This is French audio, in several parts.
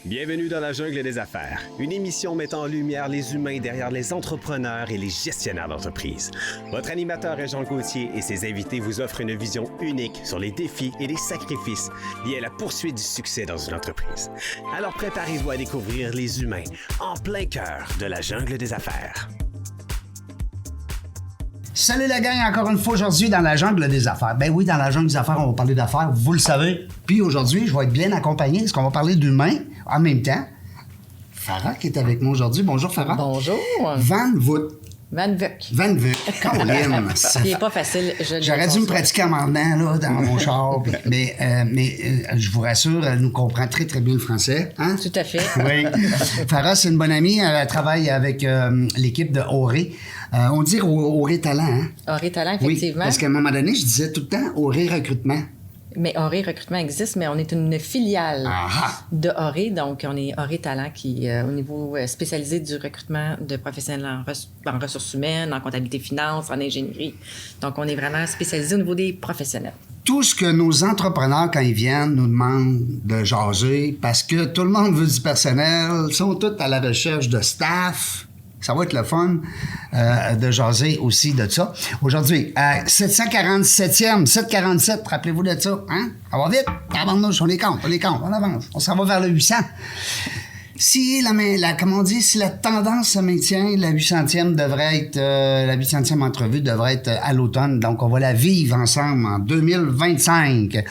Bienvenue dans la jungle des affaires, une émission mettant en lumière les humains derrière les entrepreneurs et les gestionnaires d'entreprise. Votre animateur est Jean Gauthier et ses invités vous offrent une vision unique sur les défis et les sacrifices liés à la poursuite du succès dans une entreprise. Alors préparez-vous à découvrir les humains en plein cœur de la jungle des affaires. Salut la gang, encore une fois aujourd'hui dans la jungle des affaires. Ben oui, dans la jungle des affaires, on va parler d'affaires, vous le savez. Puis aujourd'hui, je vais être bien accompagné parce qu'on va parler d'humains en même temps. Farah qui est avec moi aujourd'hui. Bonjour Farah. Bonjour. Van Voot. Van Vuck. Van Vuck. Colin. Il n'est pas facile. J'aurais dû me pratiquer en m'en venant là, dans mon char. Mais je vous rassure, elle nous comprend très très bien le français. Hein? Tout à fait. Oui. Farah, c'est une bonne amie. Elle travaille avec l'équipe de Auré. On dit Auré Talent, hein? Auré Talent, effectivement. Oui, parce qu'à un moment donné, je disais tout le temps Auré Recrutement. Mais Auré Recrutement existe, mais on est une filiale Aha. de Auré. Donc, on est Auré Talent qui, au niveau spécialisé du recrutement de professionnels en ressources humaines, en comptabilité finance, en ingénierie. Donc, on est vraiment spécialisé au niveau des professionnels. Tout ce que nos entrepreneurs, quand ils viennent, nous demandent de jaser, parce que tout le monde veut du personnel, ils sont tous à la recherche de staff. Ça va être le fun de jaser aussi de ça. Aujourd'hui, 747e, 747, rappelez-vous de ça, hein? Ça va vite, on les compte, on avance. On s'en va vers le 800. Si si la tendance se maintient, la 800e devrait être, la 800e entrevue devrait être à l'automne. Donc, on va la vivre ensemble en 2025.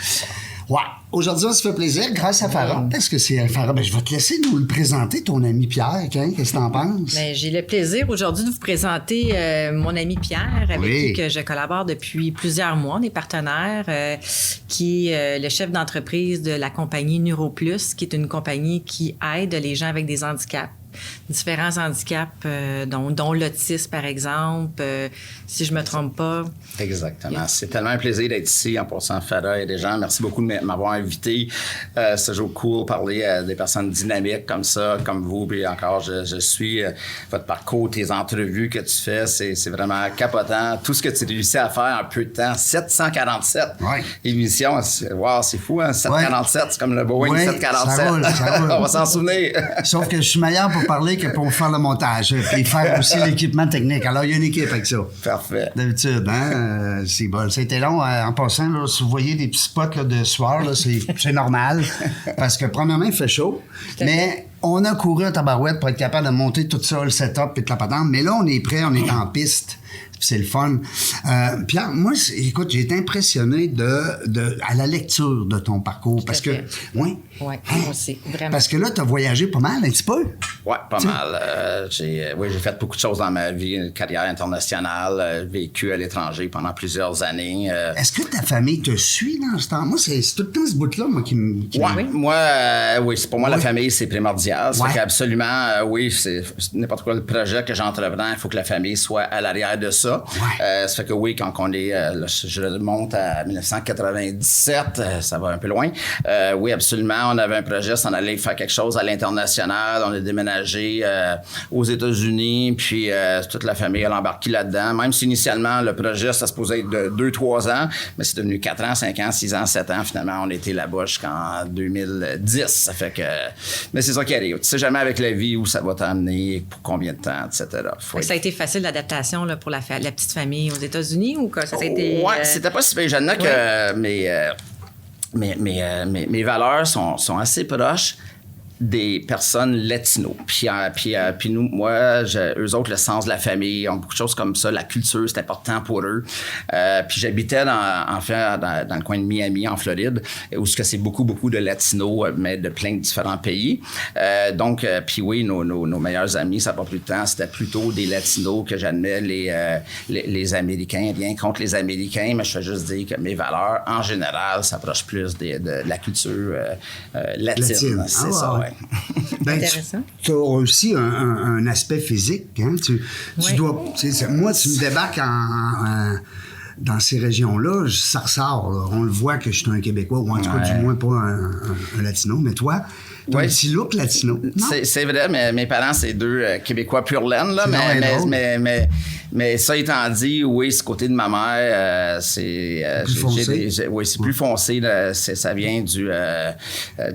Ouais. Aujourd'hui, on se fait plaisir grâce à Farah. Est-ce que c'est Farah? Ben, je vais te laisser nous le présenter, ton ami Pierre. Hein? Qu'est-ce que t'en penses? Bien, j'ai le plaisir aujourd'hui de vous présenter mon ami Pierre, avec qui que je collabore depuis plusieurs mois. On est partenaires, qui est le chef d'entreprise de la compagnie NeuroPlus, qui est une compagnie qui aide les gens avec des handicaps. Différents handicaps, dont l'autisme, par exemple, si je me trompe pas. Exactement. C'est tellement un plaisir d'être ici en passant Farah et des gens. Merci beaucoup de m'avoir invité. C'est toujours cool de parler à des personnes dynamiques comme ça, comme vous. Puis encore, je suis votre parcours, tes entrevues que tu fais, c'est vraiment capotant. Tout ce que tu réussis à faire en peu de temps. 747 émissions. Wow, c'est fou, hein? 747, c'est comme le Boeing 747. Ça roule. On va s'en souvenir. Sauf que je suis meilleur pour parler que pour faire le montage. Puis faire aussi l'équipement technique. Alors, il y a une équipe avec ça. Parfait. D'habitude, hein? C'est bon. C'était long. En passant, là, si vous voyez des petits spots là, de sueur, là, c'est normal. Parce que, premièrement, il fait chaud. Mais on a couru à tabarouette pour être capable de monter tout ça, le setup et de la patente. Mais là, on est prêt, on est en piste. C'est le fun. Pierre, moi, écoute, j'ai été impressionné à la lecture de ton parcours. Parce que, oui, moi aussi, vraiment. Parce que là, tu as voyagé pas mal, un petit peu. Oui, pas mal. J'ai fait beaucoup de choses dans ma vie, une carrière internationale, vécu à l'étranger pendant plusieurs années. Est-ce que ta famille te suit dans ce temps? Moi, c'est tout le temps ce bout-là, moi, qui me... Oui, pour moi, la famille, c'est primordial. Ça fait qu'absolument, c'est n'importe quoi le projet que j'entreprends, il faut que la famille soit à l'arrière de ça. Ça fait que quand on est, je remonte à 1997, ça va un peu loin. Oui, absolument, on avait un projet, on allait faire quelque chose à l'international, on a déménagé aux États-Unis, puis toute la famille a embarqué là-dedans, même si initialement le projet, ça se posait être de 2-3 ans, mais c'est devenu 4 ans, 5 ans, 6 ans, 7 ans, finalement, on était là-bas jusqu'en 2010, ça fait que... Mais c'est ça qui arrive, tu sais jamais avec la vie où ça va t'amener, pour combien de temps, etc. Ça a été facile l'adaptation là, pour la petite famille aux États-Unis ou quoi? Ça a été... Oui, c'était pas si bien jeune que mes valeurs sont assez proches des personnes latino. Puis nous, moi, eux autres, le sens de la famille, ont beaucoup de choses comme ça. La culture, c'est important pour eux. Puis j'habitais dans le coin de Miami, en Floride, où c'est beaucoup de latinos, mais de plein de différents pays. Donc, puis oui, nos meilleurs amis, ça n'a pas plus de temps, c'était plutôt des latinos que j'admets, les Américains, rien contre les Américains, mais je fais juste dire que mes valeurs, en général, s'approchent plus de la culture latine. C'est ça, ouais. Intéressant. Tu as aussi un aspect physique. Hein? Tu dois. Moi, tu me débarques dans ces régions-là, ça ressort. Là. On le voit que je suis un Québécois, ou en tout cas, du moins pas un Latino. Mais toi, tu as un petit look latino. C'est vrai, mais mes parents, c'est deux Québécois pur laine, là, Mais ça étant dit, oui, ce côté de ma mère, c'est... plus foncé. C'est plus foncé. Ça vient du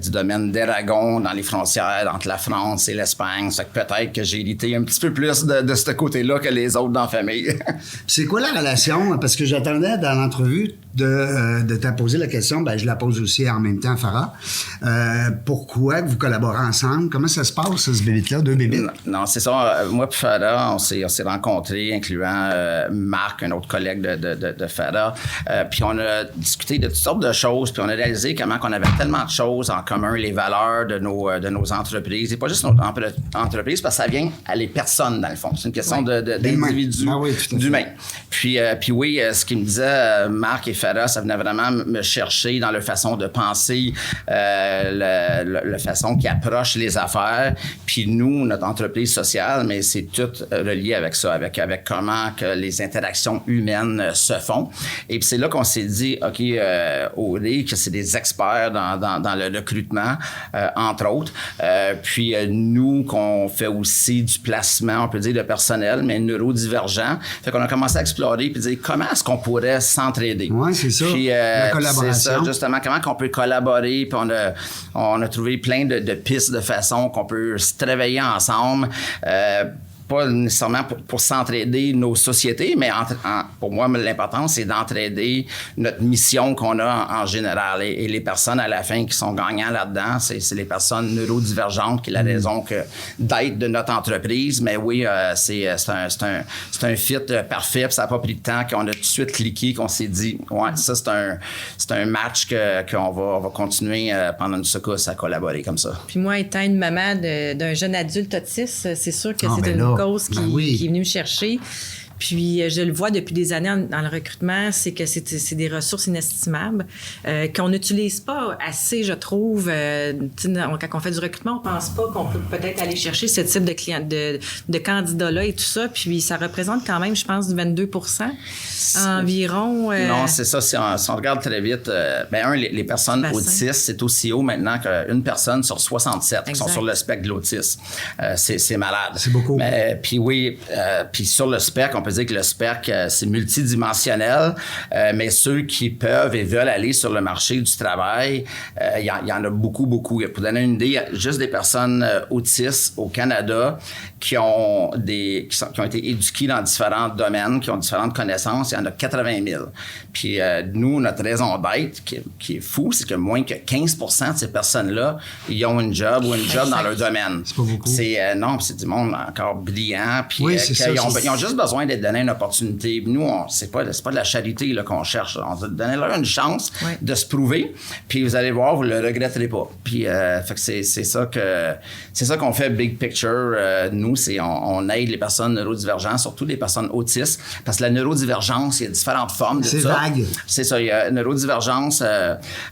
domaine d'Aragon, dans les frontières entre la France et l'Espagne. Ça fait que peut-être que j'ai hérité un petit peu plus de ce côté-là que les autres dans la famille. C'est quoi la relation? Parce que j'attendais dans l'entrevue de te poser la question, ben je la pose aussi en même temps, Farah. Pourquoi vous collaborez ensemble? Comment ça se passe, ce bébé-là, 2 bébés? Non, c'est ça. Moi et Farah, on s'est rencontrés, incluant Marc, un autre collègue de Farah. Puis on a discuté de toutes sortes de choses, puis on a réalisé comment on avait tellement de choses en commun, les valeurs de nos entreprises. Et pas juste nos entreprises, parce que ça vient à les personnes, dans le fond. C'est une question d'individus, d'humains. Puis oui, ce qu'il me disait, Marc et Farah, ça venait vraiment me chercher dans leur façon de penser, la façon qui approche les affaires. Puis nous, notre entreprise sociale, mais c'est tout relié avec ça, avec comment que les interactions humaines se font. Et puis c'est là qu'on s'est dit, OK, OD, que c'est des experts dans le recrutement, entre autres. Puis nous, qu'on fait aussi du placement, on peut dire, de personnel, mais neurodivergent. Fait qu'on a commencé à explorer puis dire comment est-ce qu'on pourrait s'entraider. Oui, c'est ça. Puis, la collaboration. C'est ça, justement, comment qu'on peut collaborer. Puis on a trouvé plein de pistes de façon qu'on peut se travailler ensemble. Pas nécessairement pour s'entraider nos sociétés, mais pour moi, l'important, c'est d'entraider notre mission qu'on a en général. Et les personnes, à la fin, qui sont gagnants là-dedans, c'est les personnes neurodivergentes qui est la raison d'être de notre entreprise. Mais oui, c'est un fit parfait. Puis ça n'a pas pris de temps qu'on a tout de suite cliqué, qu'on s'est dit, ouais, ça, c'est un match qu'on va continuer pendant une secousse à collaborer comme ça. Puis moi, étant une maman d'un jeune adulte autiste, c'est sûr que c'est une cause qui est venue me chercher. Puis, je le vois depuis des années dans le recrutement, c'est que c'est des ressources inestimables qu'on n'utilise pas assez, je trouve. Quand on fait du recrutement, on pense pas qu'on peut peut-être aller chercher ce type de candidats-là et tout ça. Puis, ça représente quand même, je pense, 22 environ. Non, c'est ça. Si on regarde très vite, les personnes autistes, c'est aussi haut maintenant qu'une personne sur 67 qui sont sur le spectre de l'autisme. C'est malade. C'est beaucoup. Puis oui, puis sur le spectre, on peut dire que le spectre, c'est multidimensionnel, mais ceux qui peuvent et veulent aller sur le marché du travail, il y en a beaucoup, beaucoup. Pour donner une idée, il y a juste des personnes autistes au Canada qui ont été éduquées dans différents domaines, qui ont différentes connaissances. Il y en a 80 000. Puis nous, notre raison d'être, qui est fou, c'est que moins que 15% de ces personnes-là, ils ont une job dans leur domaine. C'est pas beaucoup. C'est du monde encore brillant. Puis ils ont juste besoin d'être donné une opportunité. Nous, c'est pas de la charité là, qu'on cherche. On va donner leur une chance de se prouver. Puis vous allez voir, vous le regretterez pas. Puis fait que c'est ça qu'on fait Big Picture. Nous, on aide les personnes neurodivergentes, surtout les personnes autistes, parce que la neurodivergence, il y a différentes formes de ça. C'est vague. C'est ça. Il y a neurodivergence. Il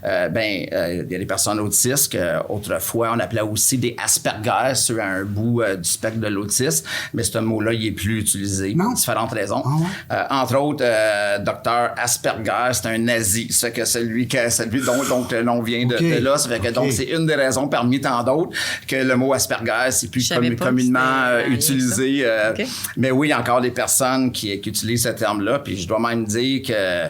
y a des personnes autistes qu'autrefois on appelait aussi des Asperger, ceux à un bout du spectre de l'autisme, mais ce mot-là, il est plus utilisé. Non. Différentes raisons. Oh. Entre autres, docteur Asperger, c'est un nazi. Ça fait que celui dont le nom vient de là. Ça fait que donc c'est une des raisons parmi tant d'autres que le mot Asperger, c'est plus communément utilisé. Mais oui, il y a encore des personnes qui utilisent ce terme-là. Puis je dois même dire que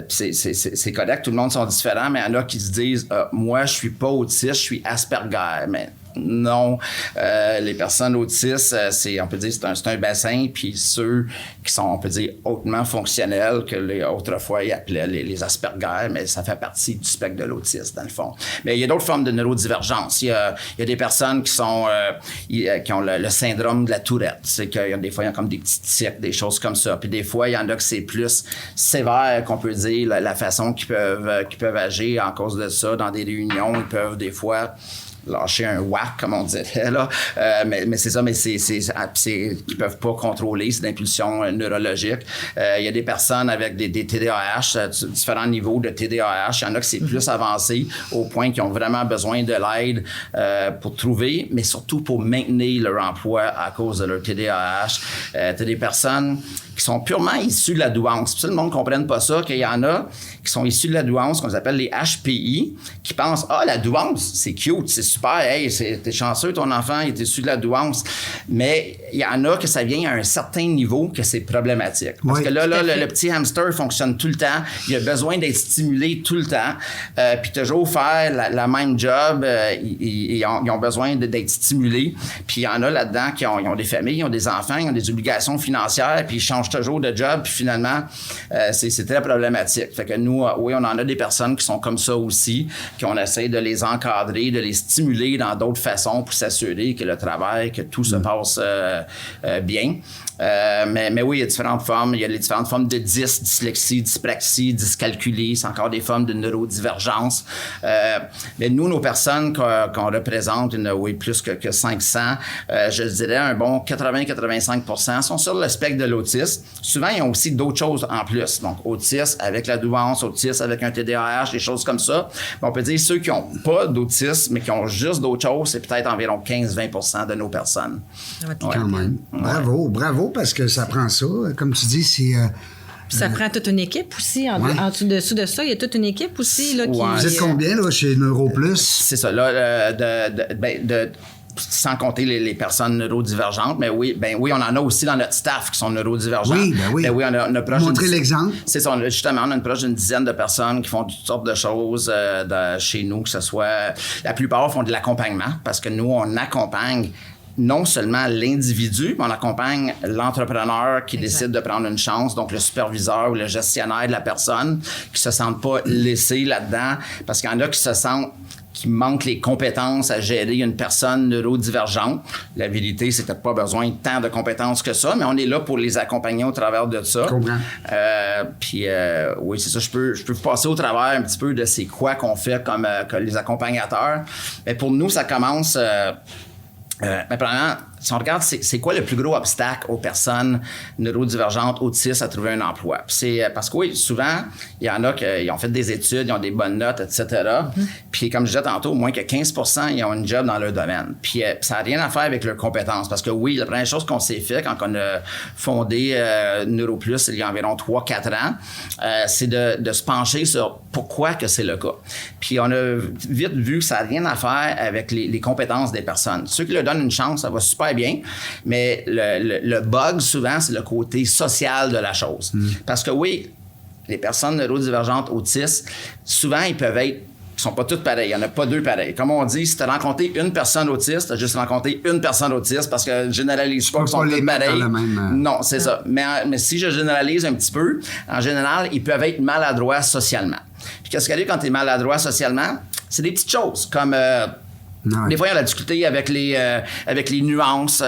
c'est correct, tout le monde sont différents, mais il y en a qui se disent moi, je suis pas autiste, je suis Asperger. Mais non, les personnes autistes, on peut dire, c'est un bassin, puis ceux qui sont, on peut dire, hautement fonctionnels, que autrefois ils appelaient les Asperger, mais ça fait partie du spectre de l'autisme, dans le fond. Mais il y a d'autres formes de neurodivergence. Il y a des personnes qui ont le syndrome de la Tourette. C'est qu'il y a des fois, il y a comme des petits tics, des choses comme ça. Puis des fois, il y en a que c'est plus sévère, qu'on peut dire, la façon qu'ils peuvent agir en cause de ça. Dans des réunions, ils peuvent des fois lâcher un whack, comme on dirait, là. Mais c'est ça, mais qu'ils peuvent pas contrôler, c'est d'impulsion neurologique. Il y a des personnes avec des TDAH, différents niveaux de TDAH. Il y en a que c'est plus avancé, au point qu'ils ont vraiment besoin de l'aide pour trouver, mais surtout pour maintenir leur emploi à cause de leur TDAH. T'as des personnes qui qui sont purement issus de la douance. Puis ça, le monde ne comprenne pas ça, qu'il y en a qui sont issus de la douance, qu'on appelle les HPI, qui pensent, la douance, c'est cute, c'est super, hey, t'es chanceux, ton enfant est issu de la douance. Mais il y en a que ça vient à un certain niveau que c'est problématique. Parce que là, le petit hamster fonctionne tout le temps, il a besoin d'être stimulé tout le temps, puis toujours faire la même job, ils ont besoin d'être stimulés. Puis il y en a là-dedans qui ont des familles, ils ont des enfants, ils ont des obligations financières, puis ils changent toujours de job, puis finalement, c'est très problématique. Fait que nous, oui, on en a des personnes qui sont comme ça aussi, qu'on essaie de les encadrer, de les stimuler dans d'autres façons pour s'assurer que le travail, que tout se passe bien. Mais oui, il y a différentes formes. Il y a les différentes formes de dyslexie, dyspraxie, dyscalculie. C'est encore des formes de neurodivergence. Mais nous, nos personnes qu'on représente, il y en a plus que 500, je dirais un bon 80-85% sont sur le spectre de l'autisme. Souvent, ils ont aussi d'autres choses en plus. Donc, autisme avec la douance, autisme avec un TDAH, des choses comme ça. Mais on peut dire ceux qui n'ont pas d'autisme, mais qui ont juste d'autres choses, c'est peut-être environ 15-20% de nos personnes. Quand même. Bravo, parce que ça prend ça. Comme tu dis, c'est... Puis ça prend toute une équipe aussi. En dessous de ça, il y a toute une équipe aussi. Là, qui, Vous êtes combien là, chez NeuroPlus? C'est ça. Là, sans compter les personnes neurodivergentes, mais oui, on en a aussi dans notre staff qui sont neurodivergents. Oui. On a proche Montrez l'exemple. C'est ça. Justement, on a une proche d'une dizaine de personnes qui font toutes sortes de choses chez nous, que ce soit... La plupart font de l'accompagnement parce que nous, on accompagne non seulement l'individu, mais on accompagne l'entrepreneur qui décide de prendre une chance, donc le superviseur ou le gestionnaire de la personne, qui se sentent pas laissés là-dedans, parce qu'il y en a qui manquent les compétences à gérer une personne neurodivergente. La vérité, c'est que t'as pas besoin de tant de compétences que ça, mais on est là pour les accompagner au travers de ça. Puis oui, c'est ça. Je peux vous passer au travers un petit peu de c'est quoi qu'on fait comme les accompagnateurs. Mais pour nous, ça commence... mais premièrement, si on regarde, c'est quoi le plus gros obstacle aux personnes neurodivergentes, autistes à trouver un emploi? Puis c'est parce que oui, souvent, il y en a qui ont fait des études, ils ont des bonnes notes, etc. Puis comme je disais tantôt, moins que 15% ils ont une job dans leur domaine. Puis ça n'a rien à faire avec leurs compétences. Parce que oui, la première chose qu'on s'est fait quand on a fondé NeuroPlus il y a environ 3-4 ans, c'est de se pencher sur pourquoi que c'est le cas. Puis on a vite vu que ça n'a rien à faire avec les compétences des personnes. Ceux qui leur donnent une chance, ça va super bien, mais le bug, souvent, c'est le côté social de la chose. Parce que oui, les personnes neurodivergentes autistes, souvent, ils sont pas toutes pareilles. Il n'y en a pas deux pareils. Comme on dit, si tu as rencontré une personne autiste, tu as juste rencontré une personne autiste parce que je généralise pas qu'ils sont toutes pareilles. Non, c'est ça. Mais si je généralise un petit peu, en général, ils peuvent être maladroits socialement. Puis qu'est-ce qui arrive quand tu es maladroit socialement? C'est des petites choses comme... Des fois, il y a la difficulté avec les nuances,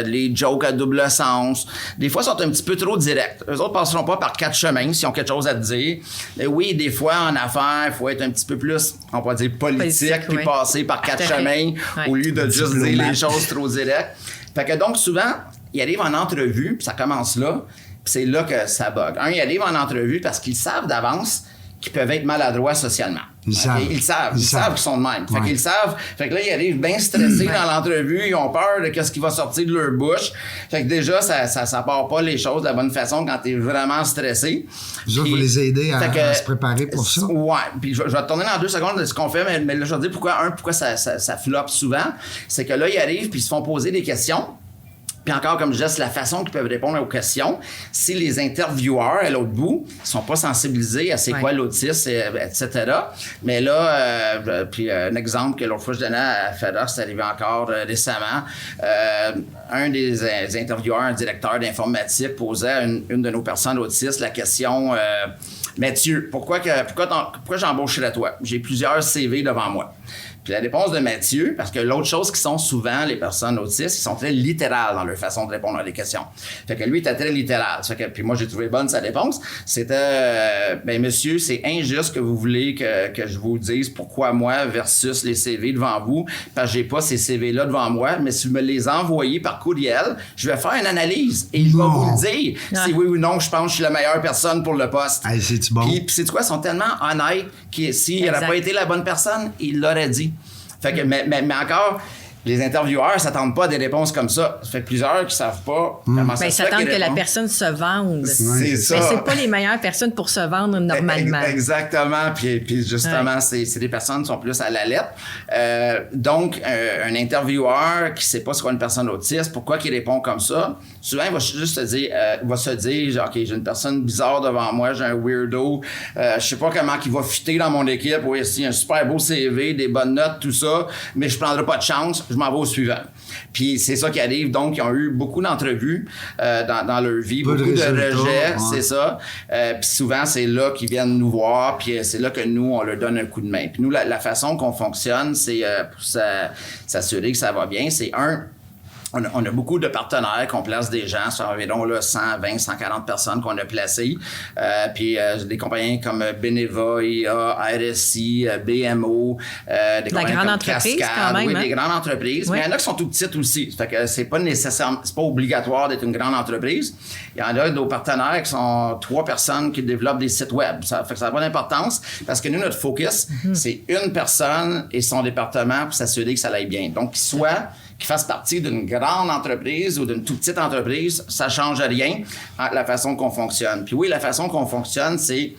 les jokes à double sens. Des fois, ils sont un petit peu trop directs. Eux autres ne passeront pas par 4 chemins s'ils ont quelque chose à te dire. Mais oui, des fois, en affaires, il faut être un petit peu plus, on va dire, politique puis passer par 4 chemins au lieu de juste dire les choses trop directes. Fait que donc, souvent, ils arrivent en entrevue, puis ça commence là, puis c'est là que ça bug. Ils arrivent en entrevue parce qu'ils savent d'avance qu'ils peuvent être maladroits socialement. Ils savent qu'ils sont de même. Fait qu'ils savent. Fait que là, ils arrivent bien stressés dans l'entrevue. Ils ont peur de ce qui va sortir de leur bouche. Fait que déjà, ça part pas les choses de la bonne façon quand t'es vraiment stressé. Vous autres, vous les aidez à se préparer pour ça? Ouais. Puis je vais te tourner dans 2 secondes de ce qu'on fait, mais là, je vais te dire pourquoi ça floppe souvent. C'est que là, ils arrivent puis ils se font poser des questions. Puis encore, comme je disais, c'est la façon qu'ils peuvent répondre aux questions. Si les intervieweurs, à l'autre bout, ne sont pas sensibilisés à c'est quoi l'autisme, etc. Mais là, puis un exemple que l'autre fois je donnais à FEDER, c'est arrivé encore récemment. Un des intervieweurs, un directeur d'informatique, posait à une de nos personnes autistes la question Mathieu, pourquoi j'embaucherais toi? J'ai plusieurs CV devant moi. Puis la réponse de Mathieu, parce que l'autre chose qui sont souvent les personnes autistes, ils sont très littérales dans leur façon de répondre à des questions. Fait que lui, il était très littéral. Puis moi, j'ai trouvé bonne sa réponse. C'était, monsieur, c'est injuste que vous voulez que je vous dise pourquoi moi versus les CV devant vous, parce que j'ai pas ces CV-là devant moi, mais si vous me les envoyez par courriel, je vais faire une analyse et il va vous le dire si oui ou non je pense que je suis la meilleure personne pour le poste. Hey, c'est-tu bon? Puis c'est quoi, ils sont tellement honnêtes que s'il n'aurait pas été la bonne personne, il l'aurait dit. Fait que, mais encore, Les intervieweurs s'attendent pas à des réponses comme ça. Ça fait plusieurs qui savent pas comment ça se fait. Ils s'attendent que la personne se vende. C'est ça. Mais c'est pas les meilleures personnes pour se vendre normalement. Exactement. Puis justement, c'est des personnes qui sont plus à la lettre. Donc, un intervieweur qui sait pas c'est quoi une personne autiste, pourquoi qu'il répond comme ça, souvent, il va juste se dire, genre, OK, j'ai une personne bizarre devant moi, j'ai un weirdo, je sais pas comment il va fitter dans mon équipe, oui, il y a un super beau CV, des bonnes notes, tout ça, mais je prendrai pas de chance, je m'en vais au suivant. Puis c'est ça qui arrive. Donc, ils ont eu beaucoup d'entrevues dans leur vie, beaucoup de rejets, c'est ça. Puis souvent, c'est là qu'ils viennent nous voir, puis c'est là que nous, on leur donne un coup de main. Puis nous, la façon qu'on fonctionne, c'est pour s'assurer que ça va bien, c'est on a beaucoup de partenaires qu'on place des gens, c'est environ là, 120, 140 personnes qu'on a placées. Puis des compagnies comme Beneva, IA, RSI, BMO, des compagnies comme Cascade, quand même, des grandes entreprises. Mais il y en a qui sont tout petites aussi. Ça fait que c'est pas nécessaire, c'est pas obligatoire d'être une grande entreprise. Il y en a nos partenaires qui sont 3 personnes qui développent des sites web. Ça fait que ça n'a pas d'importance parce que nous, notre focus, c'est une personne et son département pour s'assurer que ça aille bien. Donc, qu'ils fassent partie d'une grande entreprise ou d'une toute petite entreprise, ça change rien la façon qu'on fonctionne. Puis oui, la façon qu'on fonctionne, c'est,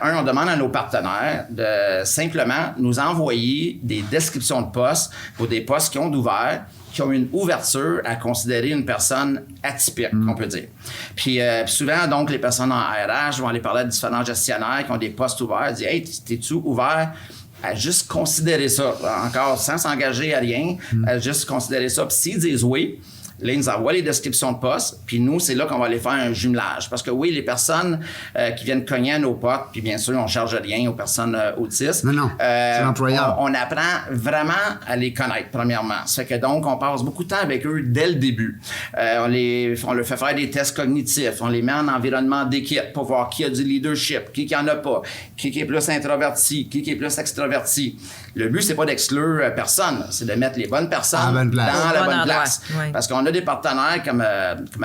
on demande à nos partenaires de simplement nous envoyer des descriptions de postes pour des postes qui ont ouvert, qui ont une ouverture à considérer une personne atypique, on peut dire. Puis souvent, donc, les personnes en RH vont aller parler à différents gestionnaires qui ont des postes ouverts, dire « Hey, t'es-tu ouvert? » à juste considérer ça, encore sans s'engager à rien, à juste considérer ça. Puis s'ils disent oui, là, ils nous envoient les descriptions de postes, puis nous, c'est là qu'on va aller faire un jumelage. Parce que oui, les personnes qui viennent cogner à nos portes, puis bien sûr, on ne charge rien aux personnes autistes. Non, c'est l'employeur. On apprend vraiment à les connaître, premièrement. Ça fait que donc, on passe beaucoup de temps avec eux dès le début. On leur fait faire des tests cognitifs, on les met en environnement d'équipe pour voir qui a du leadership, qui en a pas, qui est plus introverti, qui est plus extraverti. Le but, c'est pas d'exclure personne, c'est de mettre les bonnes personnes dans la bonne place. Ouais. Parce qu'on a des partenaires comme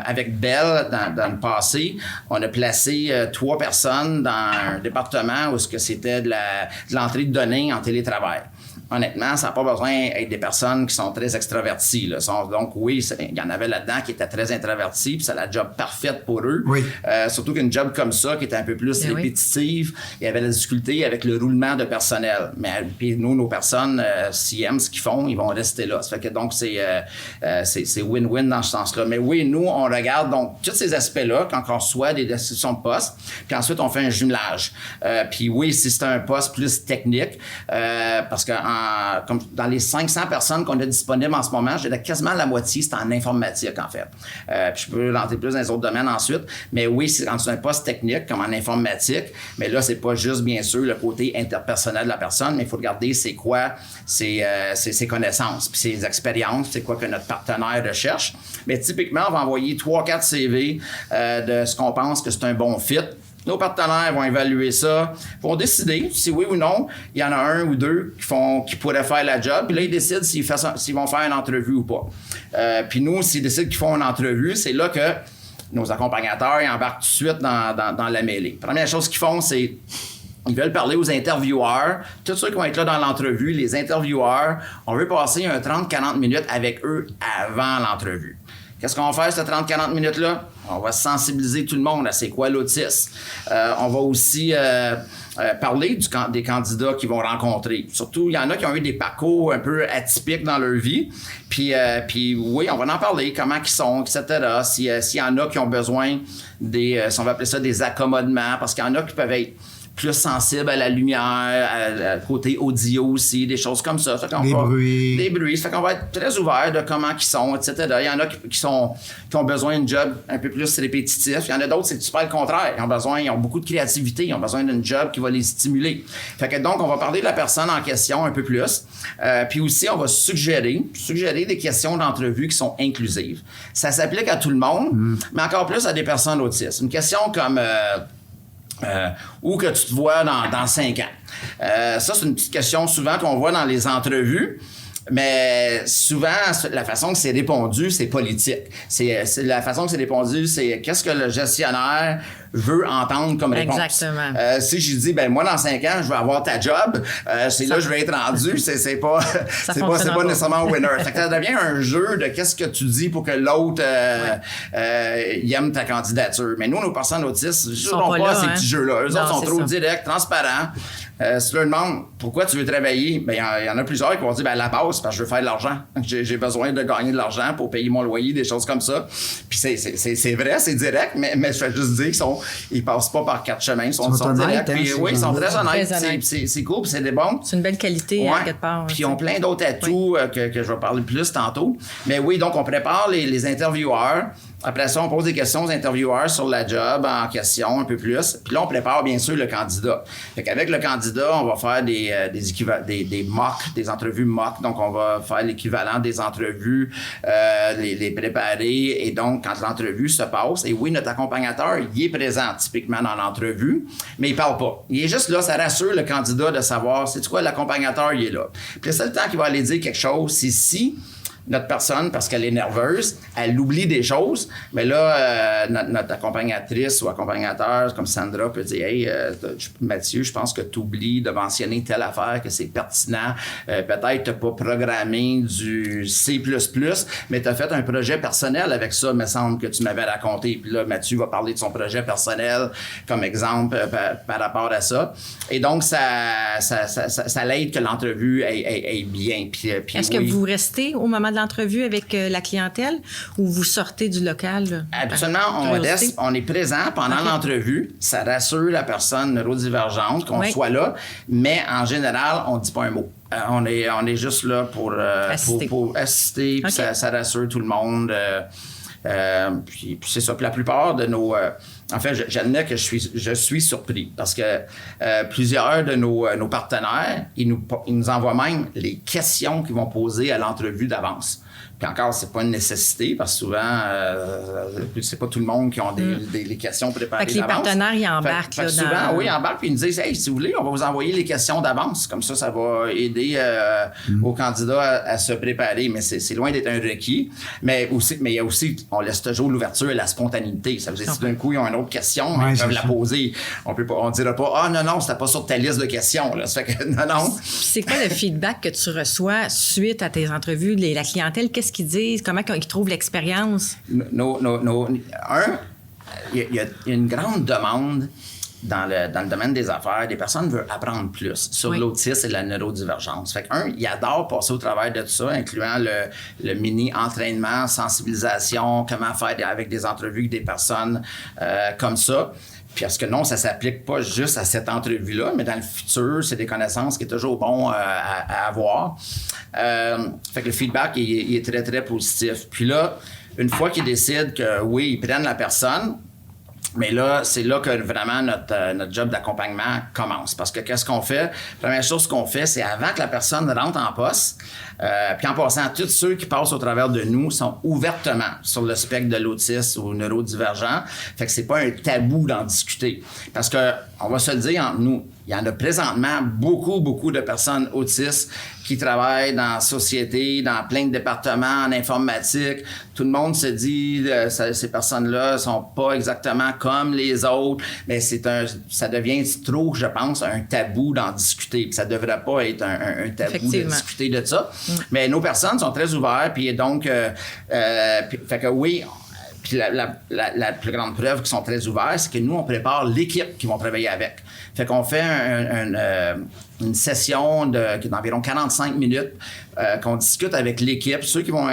avec Bell dans le passé, on a placé 3 personnes dans un département où c'était de l'entrée de données en télétravail. Honnêtement, ça n'a pas besoin d'être des personnes qui sont très extraverties. Là. Donc oui, il y en avait là-dedans qui étaient très introvertis, puis c'est la job parfaite pour eux. Oui. Surtout qu'une job comme ça, qui était un peu plus répétitive, il y avait la difficulté avec le roulement de personnel. Mais puis nous, nos personnes, s'ils aiment ce qu'ils font, ils vont rester là. Ça fait que donc c'est win-win dans ce sens-là. Mais oui, nous, on regarde donc tous ces aspects-là quand on reçoit des descriptions de postes, puis ensuite on fait un jumelage. Puis oui, si c'est un poste plus technique, parce que comme dans les 500 personnes qu'on a disponibles en ce moment, je dirais quasiment la moitié, c'est en informatique, en fait. Puis je peux rentrer plus dans les autres domaines ensuite. Mais oui, c'est quand c'est un poste technique, comme en informatique, mais là, c'est pas juste, bien sûr, le côté interpersonnel de la personne, mais il faut regarder c'est quoi ses connaissances, puis ses expériences, c'est quoi que notre partenaire recherche. Mais typiquement, on va envoyer 3-4 CV de ce qu'on pense que c'est un bon fit. Nos partenaires vont évaluer ça, vont décider si oui ou non, il y en a 1 ou 2 qui pourraient faire la job, puis là, ils décident s'ils vont faire une entrevue ou pas. Puis nous, s'ils décident qu'ils font une entrevue, c'est là que nos accompagnateurs ils embarquent tout de suite dans la mêlée. La première chose qu'ils font, c'est ils veulent parler aux intervieweurs, tous ceux qui vont être là dans l'entrevue, les intervieweurs, on veut passer un 30-40 minutes avec eux avant l'entrevue. Qu'est-ce qu'on va faire, ces 30-40 minutes-là? On va sensibiliser tout le monde à c'est quoi l'autisme. On va aussi parler des candidats qu'ils vont rencontrer. Surtout, il y en a qui ont eu des parcours un peu atypiques dans leur vie. Puis oui, on va en parler, comment ils sont, etc. S'il y en a qui ont besoin si on va appeler ça des accommodements, parce qu'il y en a qui peuvent être plus sensible à la lumière, à côté audio aussi, des choses comme ça. Bruits. Des bruits. Ça fait qu'on va être très ouvert de comment ils sont, etc. Il y en a qui ont besoin d'un job un peu plus répétitif. Il y en a d'autres, c'est super le contraire. Ils ont beaucoup de créativité. Ils ont besoin d'un job qui va les stimuler. Fait que donc, on va parler de la personne en question un peu plus. Puis aussi, on va suggérer des questions d'entrevue qui sont inclusives. Ça s'applique à tout le monde, mais encore plus à des personnes autistes. Une question comme... où que tu te vois dans 5 ans? Ça, c'est une petite question souvent qu'on voit dans les entrevues. Mais souvent, la façon que c'est répondu, c'est politique. La façon que c'est répondu, c'est qu'est-ce que le gestionnaire veut entendre comme réponse. Exactement. Si je dis, moi, dans 5 ans, je vais avoir ta job, c'est là que je vais être rendu, c'est pas nécessairement winner. Fait que ça devient un jeu de qu'est-ce que tu dis pour que l'autre il aime ta candidature. Mais nous, nos personnes autistes, ils ne joueront pas à ces petits jeux-là. Eux autres sont trop directs, transparents. Si tu leur demandes pourquoi tu veux travailler, il y en a plusieurs qui vont dire, la base, parce que je veux faire de l'argent. J'ai besoin de gagner de l'argent pour payer mon loyer, des choses comme ça. Puis c'est vrai, c'est direct, mais je vais juste dire qu'ils passent pas par 4 chemins, ils sont directs. Puis ils sont très honnêtes. C'est cool, puis c'est des bons. C'est une belle qualité, quelque part. Puis ils ont plein d'autres atouts que je vais parler plus tantôt. Mais oui, donc on prépare les intervieweurs. Après ça, on pose des questions aux intervieweurs sur la job en question un peu plus. Puis là, on prépare bien sûr le candidat. Fait qu'avec le candidat, on va faire des mocks, des entrevues mock. Donc, on va faire l'équivalent des entrevues, les préparer. Et donc, quand l'entrevue se passe, et oui, notre accompagnateur, il est présent typiquement dans l'entrevue, mais il parle pas. Il est juste là, ça rassure le candidat de savoir, c'est quoi, l'accompagnateur, il est là. Puis le seul temps qu'il va aller dire quelque chose, c'est si notre personne, parce qu'elle est nerveuse, elle oublie des choses, mais là, notre accompagnatrice ou accompagnateur, comme Sandra, peut dire « Hey, Mathieu, je pense que tu oublies de mentionner telle affaire, que c'est pertinent. Peut-être tu n'as pas programmé du C++, mais tu as fait un projet personnel avec ça, me semble que tu m'avais raconté. » Puis là, Mathieu va parler de son projet personnel comme exemple par rapport à ça. Et donc, ça l'aide que l'entrevue est bien. Puis, est-ce que vous restez au moment de l'entrevue avec la clientèle ou vous sortez du local? Absolument, on est présent pendant l'entrevue. Ça rassure la personne neurodivergente qu'on soit là, mais en général, on ne dit pas un mot. On est juste là pour assister, puis ça rassure tout le monde. Puis c'est ça. Puis la plupart de nos... en fait, j'admets que je suis surpris parce que plusieurs de nos partenaires, ils nous envoient même les questions qu'ils vont poser à l'entrevue d'avance. Puis encore, c'est pas une nécessité parce que souvent, c'est pas tout le monde qui ont des questions préparées d'avance. Fait que les partenaires, ils embarquent. Fait souvent, oui, ils embarquent puis ils nous disent « Hey, si vous voulez, on va vous envoyer les questions d'avance. » Comme ça va aider aux candidats à se préparer. Mais c'est loin d'être un requis. Mais il y a aussi, on laisse toujours l'ouverture et la spontanéité. Ça veut dire si d'un coup, ils ont une autre question, ils peuvent la poser. On ne dira pas « Ah non, c'était pas sur ta liste de questions. » Ça fait que non. C'est quoi le feedback que tu reçois suite à tes entrevues? La clientèle, qu'est-ce qu'ils disent? Comment ils trouvent l'expérience? Il y a une grande demande dans le domaine des affaires. Des personnes veulent apprendre plus sur l'autisme et la neurodivergence. Fait ils adorent passer au travers de tout ça, incluant le mini-entraînement, sensibilisation, comment faire avec des entrevues avec des personnes comme ça. Puis parce que non, ça ne s'applique pas juste à cette entrevue-là, mais dans le futur, c'est des connaissances qui est toujours bon à avoir. Fait que le feedback, il est très, très positif. Puis là, une fois qu'ils décident que oui, ils prennent la personne, mais là, c'est là que vraiment notre job d'accompagnement commence. Parce que qu'est-ce qu'on fait? La première chose qu'on fait, c'est avant que la personne rentre en poste, puis en passant, tous ceux qui passent au travers de nous sont ouvertement sur le spectre de l'autisme ou neurodivergent. Fait que c'est pas un tabou d'en discuter. Parce que, on va se le dire entre nous, il y en a présentement beaucoup de personnes autistes qui travaillent dans la société, dans plein de départements, en informatique. Tout le monde se dit ces personnes-là sont pas exactement comme les autres, mais ça devient trop, je pense, un tabou d'en discuter. Puis ça devrait pas être un tabou de discuter de ça. Mais nos personnes sont très ouvertes, puis donc, fait que oui. Puis la plus grande preuve qu'ils sont très ouverts, c'est que nous, on prépare l'équipe qui vont travailler avec. Fait qu'on fait une session d'environ 45 minutes qu'on discute avec l'équipe, ceux qui vont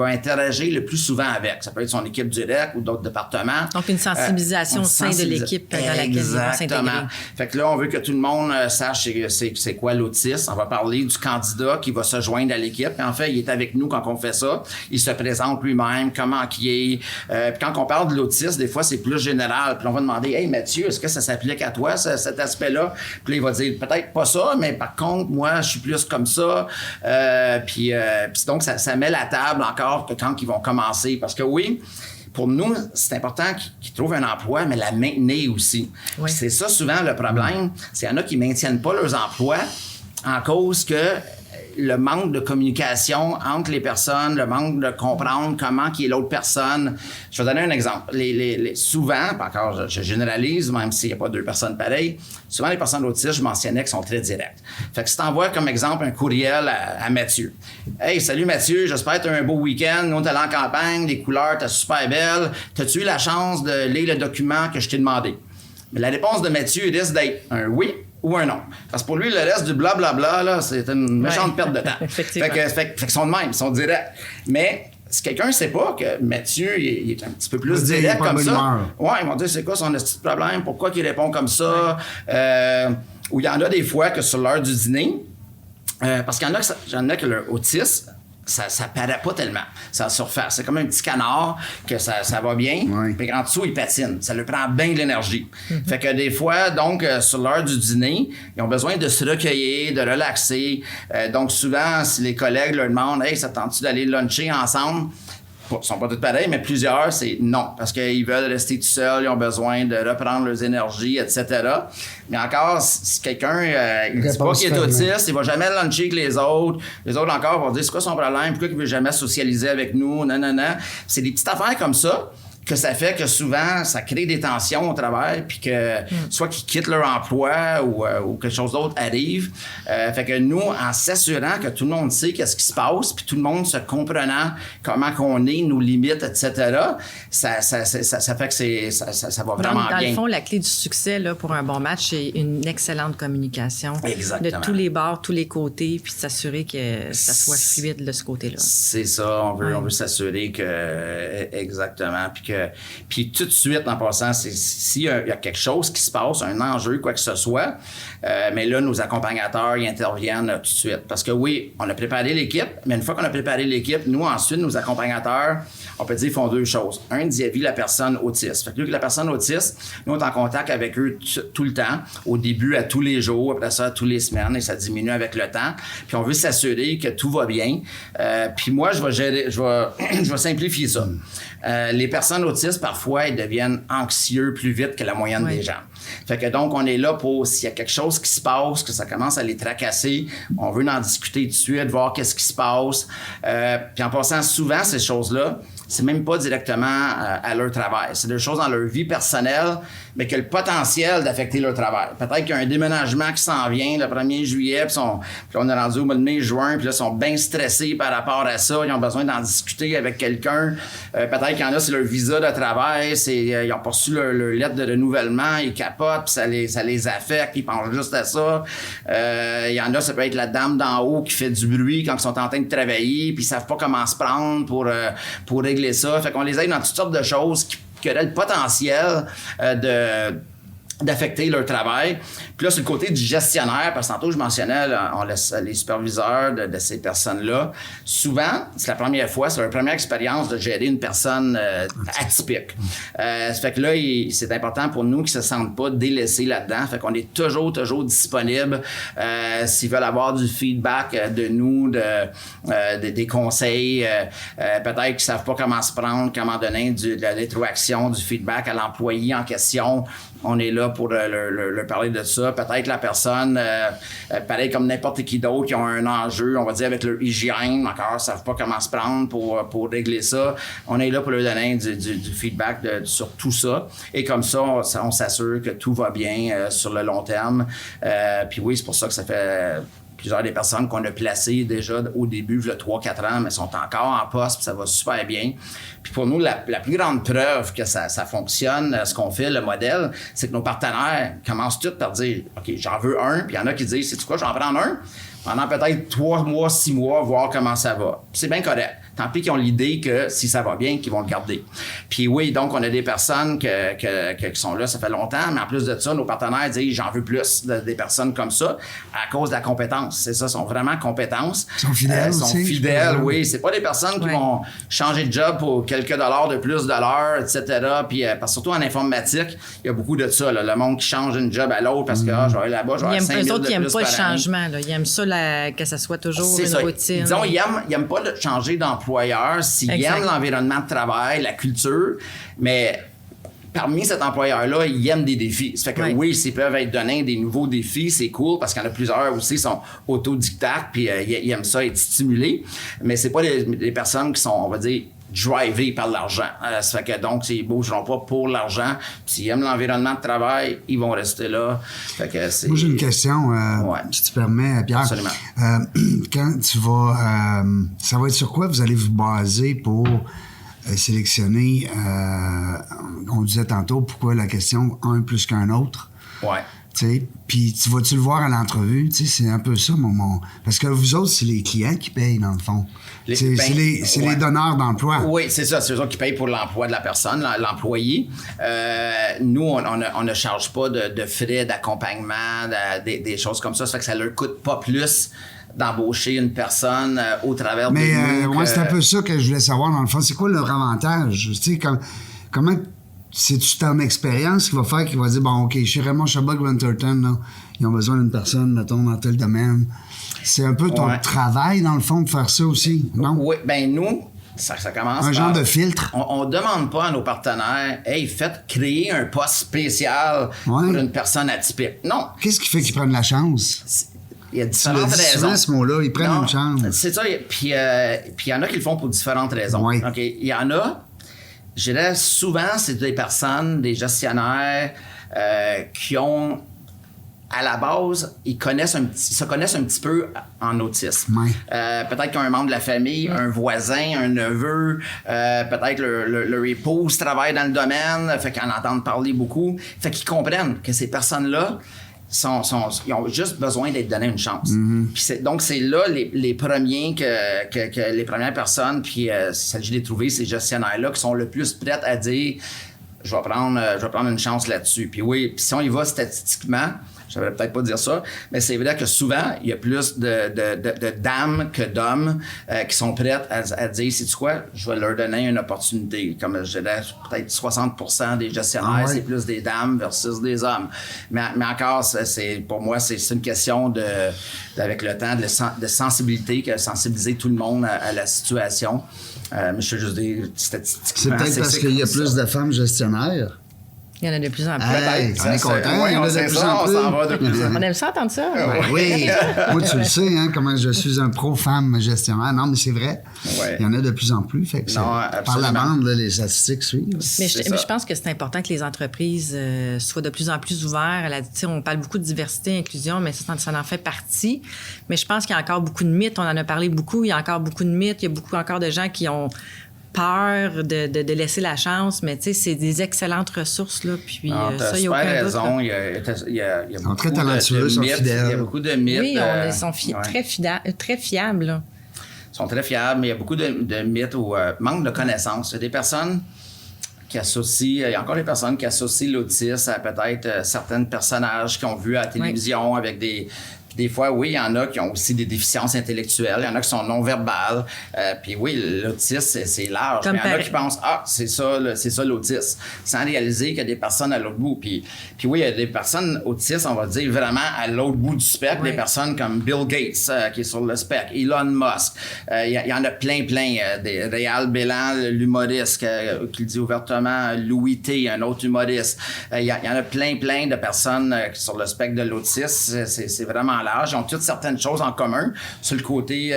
interagir le plus souvent avec. Ça peut être son équipe directe ou d'autres départements. Donc, une sensibilisation au sein de l'équipe dans laquelle ils vont s'intégrer. Fait que là, on veut que tout le monde sache c'est quoi l'autisme. On va parler du candidat qui va se joindre à l'équipe. Et en fait, il est avec nous quand on fait ça. Il se présente lui-même, comment qu'il est. Puis quand on parle de l'autisme, des fois, c'est plus général. Puis on va demander « Hey, Mathieu, est-ce que ça s'applique à toi, cet aspect-là? » Puis là, il va dire « Peut-être pas ça, mais par contre, moi, je suis plus comme ça. » Puis donc, ça met la table encore que quand ils vont commencer. Parce que oui, pour nous, c'est important qu'ils trouvent un emploi, mais la maintenir aussi. Oui. C'est ça souvent le problème. C'est qu'il y en a qui ne maintiennent pas leurs emplois en cause que le manque de communication entre les personnes, le manque de comprendre comment qui est l'autre personne. Je vais donner un exemple. Souvent, encore je généralise, même s'il n'y a pas deux personnes pareilles, souvent les personnes autistes, je mentionnais, qui sont très directes. Fait que si tu envoies comme exemple un courriel à Mathieu. « Hey, salut Mathieu, j'espère que tu as un beau week-end. Nous, on est allé en campagne, les couleurs, t'es super belle. T'as-tu eu la chance de lire le document que je t'ai demandé? » Mais la réponse de Mathieu risque d'être un oui ou un non. Parce que pour lui, le reste du blablabla, là, c'est une méchante perte de temps. Effectivement. Fait qu'ils sont de même, ils sont directs. Mais si quelqu'un ne sait pas que Mathieu il est un petit peu plus direct comme ça, ils vont dire c'est quoi son petit problème, pourquoi il répond comme ça. Ou il y en a des fois que sur l'heure du dîner, parce qu'il y en a que leur autisme, ça paraît pas tellement. Ça surface. C'est comme un petit canard que ça va bien. Oui. Puis en dessous, il patine. Ça lui prend bien de l'énergie. Mm-hmm. Fait que des fois, donc, sur l'heure du dîner, ils ont besoin de se recueillir, de relaxer. Donc, souvent, si les collègues leur demandent « Hey, ça tente-tu d'aller luncher ensemble? » Ils sont pas tous pareils, mais plusieurs, c'est non. Parce qu'ils veulent rester tout seuls, ils ont besoin de reprendre leurs énergies, etc. Mais encore, si quelqu'un il dit pas qu'il est autiste, il va jamais luncher avec les autres encore vont dire c'est quoi son problème, pourquoi il veut jamais socialiser avec nous, non. C'est des petites affaires comme ça que ça fait que souvent, ça crée des tensions au travail, puis que soit qu'ils quittent leur emploi ou quelque chose d'autre arrive. Fait que nous, en s'assurant que tout le monde sait qu'est-ce qui se passe, puis tout le monde se comprenant comment qu'on est, nos limites, etc., ça fait que ça va vraiment bien. Dans le fond, la clé du succès là, pour un bon match, c'est une excellente communication. Exactement. De tous les bords, tous les côtés, puis de s'assurer que ça soit fluide de ce côté-là. C'est ça, on veut s'assurer que... Exactement, puis tout de suite, en passant, s'il y a quelque chose qui se passe, un enjeu, quoi que ce soit, mais là, nos accompagnateurs, ils interviennent tout de suite. Parce que oui, on a préparé l'équipe, mais une fois qu'on a préparé l'équipe, nous, ensuite, nos accompagnateurs, on peut dire, ils font deux choses. Un, vis-à-vis la personne autiste. Fait que la personne autiste, nous, on est en contact avec eux tout le temps. Au début, à tous les jours, après ça, à tous les semaines, et ça diminue avec le temps. Puis on veut s'assurer que tout va bien. Puis moi, je vais simplifier ça. Les personnes autistes, parfois, ils deviennent anxieux plus vite que la moyenne des gens. Fait que donc, on est là pour, s'il y a quelque chose qui se passe, que ça commence à les tracasser, on veut en discuter tout de suite, voir qu'est-ce qui se passe. Puis en passant, souvent, ces choses-là, c'est même pas directement à leur travail. C'est des choses dans leur vie personnelle, mais qui ont le potentiel d'affecter leur travail. Peut-être qu'il y a un déménagement qui s'en vient le 1er juillet, puis on est rendu au mois de mai, juin, puis là, ils sont bien stressés par rapport à ça. Ils ont besoin d'en discuter avec quelqu'un. Peut-être qu'il y en a, c'est leur visa de travail, ils ont reçu leur lettre de renouvellement, ils capotent, puis ça les affecte, ils pensent juste à ça. Il y en a, ça peut être la dame d'en haut qui fait du bruit quand ils sont en train de travailler, puis ils savent pas comment se prendre pour régler ça. Fait qu'on les aide dans toutes sortes de choses qui auraient le potentiel d'affecter leur travail. Puis là, sur le côté du gestionnaire, parce que tantôt, je mentionnais, on laisse les superviseurs de ces personnes-là. Souvent, c'est la première fois, c'est leur première expérience de gérer une personne atypique. Ça fait que là, c'est important pour nous qu'ils ne se sentent pas délaissés là-dedans. Fait qu'on est toujours disponible s'ils veulent avoir du feedback de nous, des conseils. Peut-être qu'ils ne savent pas comment se prendre, comment donner de la rétroaction, du feedback à l'employé en question. On est là pour leur parler de ça. Peut-être la personne, pareil comme n'importe qui d'autre, qui ont un enjeu, on va dire, avec leur hygiène, encore, ne savent pas comment se prendre pour régler ça. On est là pour leur donner du feedback sur tout ça. Et comme ça, on s'assure que tout va bien sur le long terme. Puis oui, c'est pour ça que ça fait... Plusieurs des personnes qu'on a placées déjà au début, il y a 3-4 ans, mais sont encore en poste, puis ça va super bien. Puis pour nous, la plus grande preuve que ça fonctionne, ce qu'on fait, le modèle, c'est que nos partenaires commencent tous par dire « OK, j'en veux un », puis il y en a qui disent « Sais-tu quoi, j'en prends un », pendant peut-être 3 mois, 6 mois, voir comment ça va. Puis c'est bien correct. Tant pis qu'ils ont l'idée que si ça va bien, qu'ils vont le garder. Puis oui, donc on a des personnes qui sont là, ça fait longtemps, mais en plus de ça, nos partenaires disent j'en veux plus des personnes comme ça à cause de la compétence. C'est ça, sont vraiment compétences. Ils sont fidèles aussi. Sont fidèles, oui. C'est pas des personnes qui vont changer de job pour quelques dollars de plus de l'heure, etc. Puis parce que surtout en informatique, il y a beaucoup de ça. Là, le monde qui change d'une job à l'autre parce que je vais aller là-bas, je vais avoir 5 000 de plus par année. Ils n'aiment pas le changement. Là. Ils aiment ça que ça soit toujours une routine. Disons, ils n'aiment pas changer d'employeur s'ils aiment l'environnement de travail, la culture, mais parmi cet employeur-là, ils aiment des défis. Ça fait que oui, s'ils peuvent être donnés des nouveaux défis, c'est cool parce qu'il y en a plusieurs aussi qui sont autodidactes puis ils aiment ça être stimulés. Mais c'est pas des personnes qui sont, on va dire, drivés par l'argent. Ça fait que donc, ils bougeront pas pour l'argent. S'ils aiment l'environnement de travail, ils vont rester là. Fait que c'est... Moi, j'ai une question, si tu permets, Pierre. Absolument. Quand tu vas... ça va être sur quoi vous allez vous baser pour sélectionner... on disait tantôt, pourquoi la question un plus qu'un autre? Ouais. Puis tu vas-tu le voir à l'entrevue? C'est un peu ça, mon... Parce que vous autres, c'est les clients qui payent, dans le fond. C'est les donneurs d'emploi. Oui, c'est ça. C'est eux autres qui payent pour l'emploi de la personne, l'employé. Nous, on ne charge pas de frais d'accompagnement, des choses comme ça. Ça fait que ça leur coûte pas plus d'embaucher une personne au travers de nous. Mais moi, c'est un peu ça que je voulais savoir, dans le fond. C'est quoi leur avantage? Comment... C'est-tu ton expérience qui va faire qu'il va dire, bon, OK, chez Raymond Chabot-Winterton, là, ils ont besoin d'une personne, mettons, dans tel domaine. C'est un peu ton travail, dans le fond, de faire ça aussi, non? Oui, bien, nous, ça commence un genre de filtre. On ne demande pas à nos partenaires, hey, faites créer un poste spécial pour une personne atypique. Non. Qu'est-ce qui fait qu'ils prennent la chance? Il y a différentes raisons. Ce mot-là, ils prennent une chance. C'est ça. Puis il y en a qui le font pour différentes raisons. Oui. OK? Il y en a... Je dirais souvent, c'est des personnes, des gestionnaires qui ont, à la base, ils se connaissent un petit peu en autisme. Oui. Peut-être qu'un membre de la famille, un voisin, un neveu, peut-être leur épouse travaille dans le domaine, fait qu'ils en entendent parler beaucoup. Fait qu'ils comprennent que ces personnes-là, ils ont juste besoin d'être donnés une chance. Puis donc, c'est là les premiers que les premières personnes, puis il s'agit de les trouver, ces gestionnaires-là, qui sont le plus prêts à dire je vais prendre une chance là-dessus. Puis oui, puis si on y va statistiquement, je ne devrais peut-être pas dire ça, mais c'est vrai que souvent, il y a plus de dames que d'hommes qui sont prêtes à dire, sais-tu quoi, je vais leur donner une opportunité. Comme je dirais, peut-être 60% des gestionnaires, c'est plus des dames versus des hommes. Mais encore, pour moi, c'est une question avec le temps, de sensibilité, sensibiliser tout le monde à la situation. Mais je veux juste dire, statistiquement... C'est peut-être parce qu'il y a plus de femmes gestionnaires. Il y en a de plus en plus. Hey, on est content. Oui, on sait ça, on s'en va de plus en plus. On aime ça entendre ça. Oui. Moi, tu le sais, hein, comment je suis un pro-femme gestionnaire. Non, mais c'est vrai. Ouais. Il y en a de plus en plus. Fait que par la bande, là, les statistiques suivent. Mais je pense que c'est important que les entreprises soient de plus en plus ouvertes. On parle beaucoup de diversité et inclusion, mais ça en fait partie. Mais je pense qu'il y a encore beaucoup de mythes. On en a parlé beaucoup. Il y a encore beaucoup de mythes. Il y a beaucoup encore de gens qui ont peur de laisser la chance, mais tu sais, c'est des excellentes ressources, là, puis ça, il n'y a aucun raison. doute. Il y a beaucoup très talentueux, de mythes. fidèles. Il y a beaucoup de mythes. Oui, ils sont très fiables, là. Ils sont très fiables, mais il y a beaucoup de mythes ou manque de connaissances. Il y a des personnes qui associent, il y a encore des personnes qui associent l'autisme à peut-être certains personnages qu'ils ont vus à la télévision avec des fois, oui, il y en a qui ont aussi des déficiences intellectuelles. Il y en a qui sont non-verbales. Puis oui, l'autisme, c'est large. Il y en a qui pensent, c'est ça l'autisme, sans réaliser qu'il y a des personnes à l'autre bout. Puis oui, il y a des personnes autistes, on va dire, vraiment à l'autre bout du spectre. Des personnes comme Bill Gates, qui est sur le spectre, Elon Musk. Il y en a plein. Des Réal Bélan, l'humoriste, qui le dit ouvertement, Louis T, un autre humoriste. Il y en a plein de personnes sur le spectre de l'autisme. C'est vraiment large. Ils ont toutes certaines choses en commun sur le côté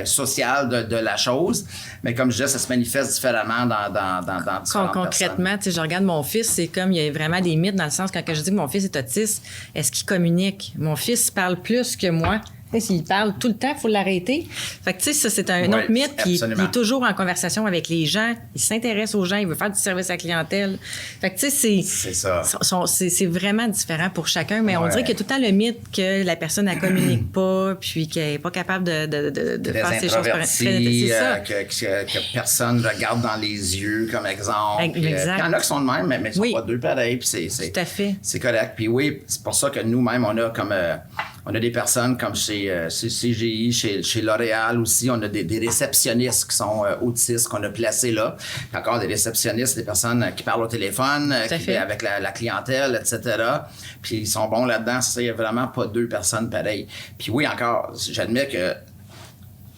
social de la chose. Mais comme je disais, ça se manifeste différemment dans différentes concrètement, tu sais, je regarde mon fils, c'est comme il y a vraiment des mythes dans le sens, quand je dis que mon fils est autiste, est-ce qu'il communique? Mon fils parle plus que moi. S'il parle tout le temps, il faut l'arrêter. Fait que, tu sais, ça, c'est un autre mythe. Puis il est toujours en conversation avec les gens. Il s'intéresse aux gens. Il veut faire du service à la clientèle. Fait que, tu sais, c'est vraiment différent pour chacun. Mais on dirait qu'il y a tout le temps le mythe que la personne, elle communique pas, puis qu'elle n'est pas capable de faire ses choses. Que personne regarde dans les yeux, comme exemple. Il y en a qui sont de même, mais ils ne sont pas deux pareils. Tout à fait. C'est correct. Puis oui, c'est pour ça que nous-mêmes, on a comme... on a des personnes comme chez CGI, chez L'Oréal aussi. On a des réceptionnistes qui sont autistes qu'on a placés là. Puis encore des réceptionnistes, des personnes qui parlent au téléphone, avec la clientèle, etc. Puis ils sont bons là-dedans. Il n'y a vraiment pas deux personnes pareilles. Puis oui, encore, j'admets que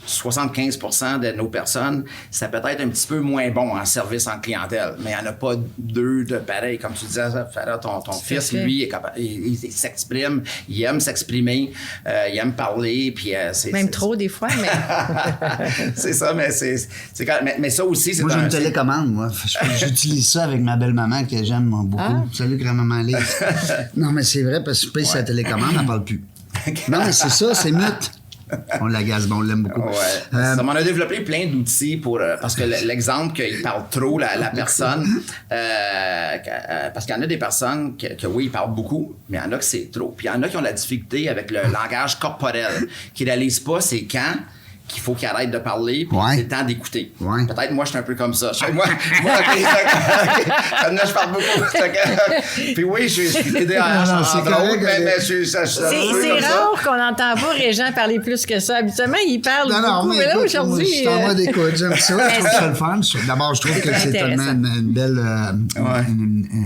75% de nos personnes, ça peut être un petit peu moins bon en service en clientèle, mais il n'y en a pas deux de pareil. Comme tu disais, Farah, ton fils, lui, il s'exprime, il aime s'exprimer, il aime parler, puis même trop des fois, mais... c'est ça, mais mais ça aussi, c'est... Moi, j'ai une télécommande, moi. J'utilise ça avec ma belle-maman que j'aime beaucoup. Ah. Salut, grand-maman Lise. Non, mais c'est vrai, parce que je paye sa télécommande, elle ne parle plus. Non, mais c'est ça, c'est mythe. On l'agace, on l'aime beaucoup. Ouais. Ça m'en a développé plein d'outils pour... parce que l'exemple qu'il parle trop, la personne... parce qu'il y en a des personnes que oui, ils parlent beaucoup, mais il y en a que c'est trop. Puis il y en a qui ont la difficulté avec le langage corporel, qui ne réalisent pas c'est quand qu'il faut qu'il arrête de parler, puis c'est le temps d'écouter. Ouais. Peut-être moi, je suis un peu comme ça. Moi je parle beaucoup. Puis oui, je suis aidé à c'est correct, mais c'est rare qu'on n'entend pas Régent parler plus que ça. Habituellement, il parle beaucoup, mais là, aujourd'hui... Je suis en mode écoute, j'aime ça. Je trouve ça le fun. D'abord, je trouve que c'est tellement une belle...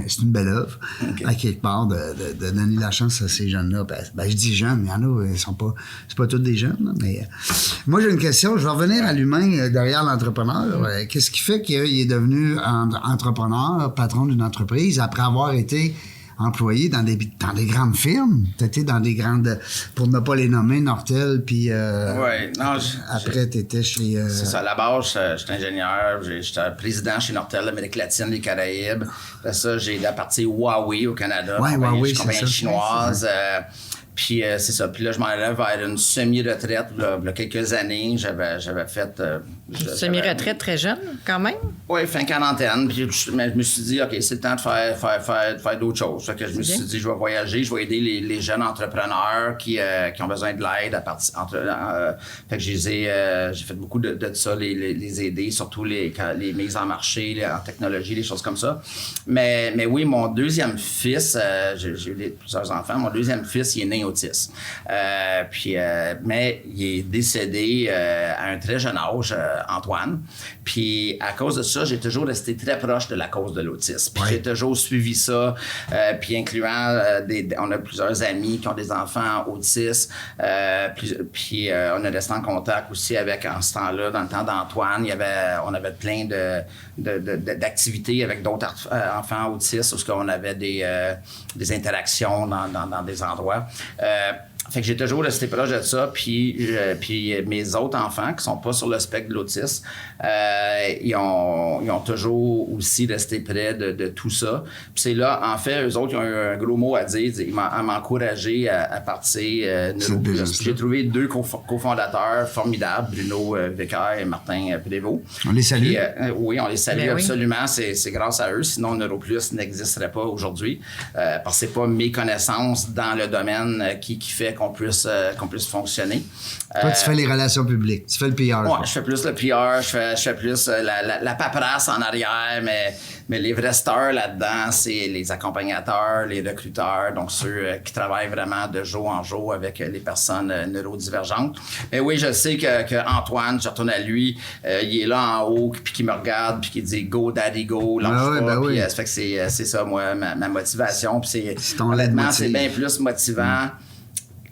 c'est une belle œuvre, à quelque part, de donner la chance à ces jeunes-là. Ben, je dis jeunes, il y en a, ils sont pas... C'est pas tous des jeunes, mais... Moi, j'ai une question. Je vais revenir à l'humain derrière l'entrepreneur. Qu'est-ce qui fait qu'il est devenu entrepreneur, patron d'une entreprise, après avoir été employé dans des grandes firmes? Tu étais dans des grandes... Pour ne pas les nommer, Nortel, puis... après, tu étais chez... C'est ça. À la base, j'étais ingénieur. J'étais président chez Nortel, l'Amérique latine, les Caraïbes. Après ça, j'ai la partie Huawei au Canada. Huawei, c'est compagnie chinoise. Puis c'est ça. Puis là, je m'en allais vers une semi-retraite. Là, il y a quelques années, j'avais fait... semi-retraite très jeune, quand même? Oui, fin quarantaine. Puis je me suis dit, OK, c'est le temps de faire d'autres choses. Fait que je me suis dit, je vais voyager, je vais aider les jeunes entrepreneurs qui ont besoin de l'aide à partir... fait que j'ai fait beaucoup de ça, les aider, surtout les mises en marché, en technologie, les choses comme ça. Mais oui, mon deuxième fils, j'ai eu plusieurs enfants, mon deuxième fils, il est né autiste. Mais il est décédé à un très jeune âge, Antoine. Puis à cause de ça, j'ai toujours resté très proche de la cause de l'autisme. Puis j'ai toujours suivi ça, puis incluant on a plusieurs amis qui ont des enfants autistes. Puis on est resté en contact aussi avec, en ce temps-là, dans le temps d'Antoine, on avait plein d'activités avec d'autres enfants autistes, où on avait des interactions dans des endroits. Fait que j'ai toujours resté proche de ça, puis mes autres enfants qui sont pas sur le spectre de l'autisme, ils ont toujours aussi resté près de tout ça. Puis c'est là, en fait, eux autres, ils ont eu un gros mot à dire, ils m'ont encouragé à partir NeuroPlus. J'ai trouvé deux cofondateurs formidables, Bruno Vicaire et Martin Prévost. On les salue. Oui, on les salue mais absolument. Oui. C'est grâce à eux, sinon NeuroPlus n'existerait pas aujourd'hui, parce que c'est pas mes connaissances dans le domaine qui fait qu'on puisse fonctionner. Toi, tu fais les relations publiques, tu fais le PR. Oui, je fais plus le PR, je fais plus la paperasse en arrière, mais les vrais stars là-dedans, c'est les accompagnateurs, les recruteurs, donc ceux qui travaillent vraiment de jour en jour avec les personnes neurodivergentes. Mais oui, je sais que Antoine, je retourne à lui, il est là en haut, puis qui me regarde, puis qui dit « Go, daddy, go », lâche pas. Puis, ça fait que c'est ça, moi, ma motivation. Puis honnêtement, c'est bien plus motivant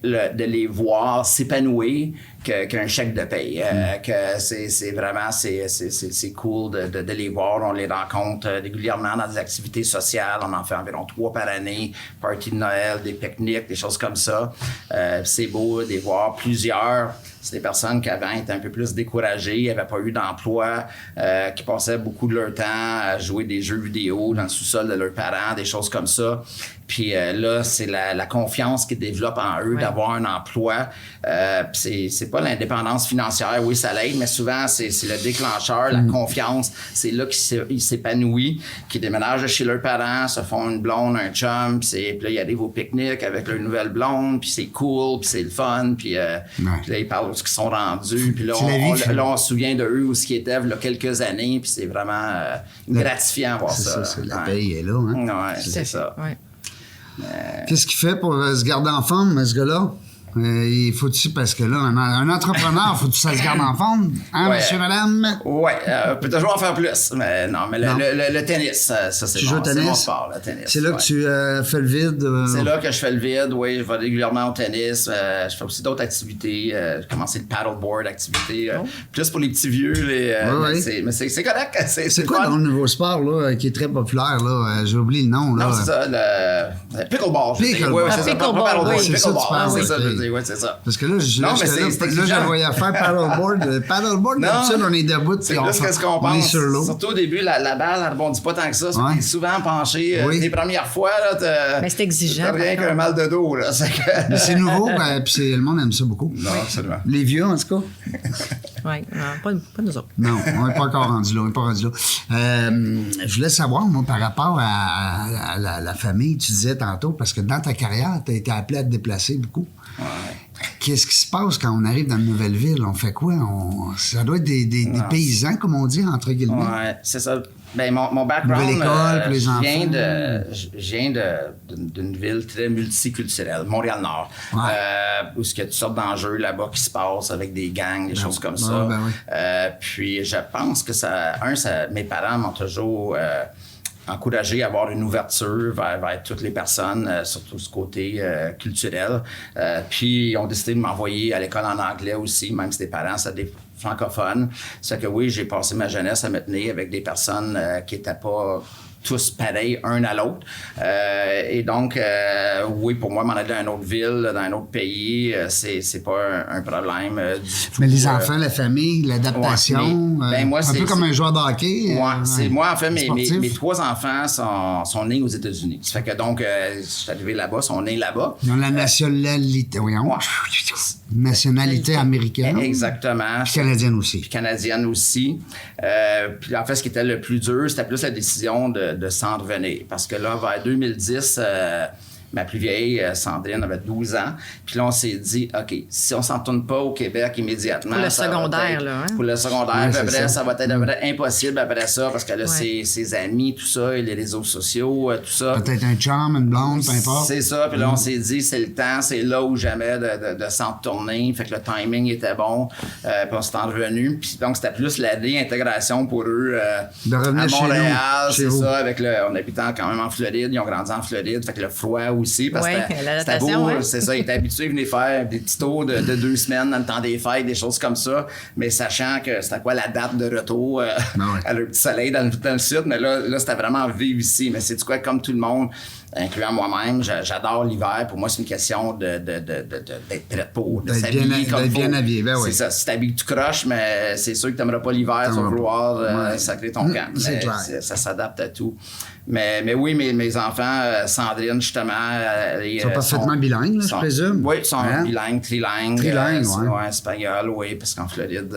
de les voir s'épanouir qu'un chèque de paye. Que c'est vraiment c'est cool de les voir. On les rencontre régulièrement dans des activités sociales. On en fait environ 3 par année. Party de Noël, des pique-niques, des choses comme ça. C'est beau de les voir plusieurs. C'est des personnes qui avant étaient un peu plus découragées, n'avaient pas eu d'emploi, qui passaient beaucoup de leur temps à jouer des jeux vidéo dans le sous-sol de leurs parents, des choses comme ça. Puis là, c'est la confiance qu'ils développent en eux d'avoir un emploi. C'est pas l'indépendance financière, oui, ça l'aide, mais souvent, c'est le déclencheur, la confiance. C'est là qu'ils s'épanouissent, qu'ils déménagent de chez leurs parents, se font une blonde, un chum, puis là, ils arrivent au pique-nique avec leur nouvelle blonde, puis c'est cool, puis c'est le fun, puis là, ils parlent où ils sont rendus, puis là, on se souvient de eux où ils étaient il y a quelques années, puis c'est vraiment gratifiant de voir ça. La paye est là, hein? Ouais, c'est ça. Qu'est-ce qu'il fait pour se garder en forme, ce gars-là? Il faut-tu, parce que là, un entrepreneur, faut-tu ça se garde en forme, hein, monsieur, madame? Oui, on peut toujours en faire plus, mais non, mais le tennis, ça c'est Tu joues au tennis? C'est mon sport, le tennis. C'est là que tu fais le vide? C'est là que je fais le vide, oui, je vais régulièrement au tennis, je fais aussi d'autres activités, j'ai commencé le paddleboard, activité, plus pour les petits vieux, mais c'est correct. C'est quoi dans le nouveau sport, là, qui est très populaire, là? J'ai oublié le nom, là. Non, c'est ça, le pickleball. Pickleball. Oui, c'est ça, Pickleball, c'est ça, tu parles, c'est ça, oui. oui, c'est ça. Parce que là, je le voyais faire paddleboard. Paddleboard, d'habitude, on est debout, c'est puis plus qu'est-ce qu'on on est pense. sur l'eau. Surtout au début, la balle, elle rebondit pas tant que ça. T'es souvent penché. Les premières fois, là, mais c'est exigeant. T'as rien qu'un mal de dos, là. Mais c'est nouveau, puis le monde aime ça beaucoup. Non, absolument. Les vieux, en tout cas. Oui, pas nous autres. Non, on n'est pas encore rendu là. Je voulais savoir, moi, par rapport à la famille, tu disais tantôt, parce que dans ta carrière, tu as été appelé à te déplacer beaucoup. Ouais. Qu'est-ce qui se passe quand on arrive dans une nouvelle ville? On fait quoi? Ça doit être des paysans, comme on dit, entre guillemets. Oui, c'est ça. Ben, mon background, nouvelle école pour les enfants. Je viens d'une ville très multiculturelle, Montréal-Nord, où il y a toutes sortes d'enjeux là-bas qui se passent avec des gangs, des choses comme ça. Puis je pense que mes parents m'ont toujours encouragé à avoir une ouverture vers toutes les personnes, surtout ce côté culturel. Puis ils ont décidé de m'envoyer à l'école en anglais aussi, même si les parents, c'est des francophones. C'est que oui, j'ai passé ma jeunesse à me tenir avec des personnes qui n'étaient pas tous pareils un à l'autre. Et donc, oui, pour moi, m'en aller dans une autre ville, dans un autre pays, c'est pas un problème. Mais les enfants, la famille, l'adaptation, moi, un peu comme un joueur de hockey. Moi, en fait, mes 3 enfants sont nés aux États-Unis. Ça fait que donc, je suis arrivé là-bas, sont nés là-bas. Ils ont la nationalité, nationalité américaine. Exactement. Puis canadienne aussi. Puis en fait, ce qui était le plus dur, c'était plus la décision de s'en revenir. Parce que là, vers 2010, ma plus vieille, Sandrine, avait 12 ans. Puis là, on s'est dit, OK, si on s'en tourne pas au Québec immédiatement... Pour le secondaire, là. Hein? Pour le secondaire. Oui, après, ça va être impossible après ça, parce que là, ses amis, tout ça, et les réseaux sociaux, tout ça. Peut-être un chum, une blonde, peu importe. C'est ça. Puis là, on s'est dit, c'est le temps, c'est là ou jamais de s'en retourner. Fait que le timing était bon. Puis on s'est en revenu. Puis donc, c'était plus la réintégration pour eux de revenir à Montréal. Chez vous. C'est ça, avec on habitant quand même en Floride. Ils ont grandi en Floride. Fait que le froid aussi, parce que c'était beau, c'est ça, ils étaient habitués à venir faire des petits tours de 2 semaines dans le temps des fêtes, des choses comme ça, mais sachant que c'était quoi la date de retour à le petit soleil dans le sud, mais là c'était vraiment vivre ici, mais c'est quoi, comme tout le monde, incluant moi-même, j'adore l'hiver. Pour moi, c'est une question d'être prêt pour, de s'habiller comme il faut. Bien habillé, oui. C'est ça. Si t'habilles tout croche, mais c'est sûr que t'aimeras pas l'hiver, tu vas vouloir sacrer ton camp. Ça s'adapte à tout. Mais oui, mes enfants, Sandrine, justement... ils sont parfaitement bilingues, je présume. Oui, ils sont bilingues, trilingues. Trilingues, espagnol, oui, parce qu'en Floride,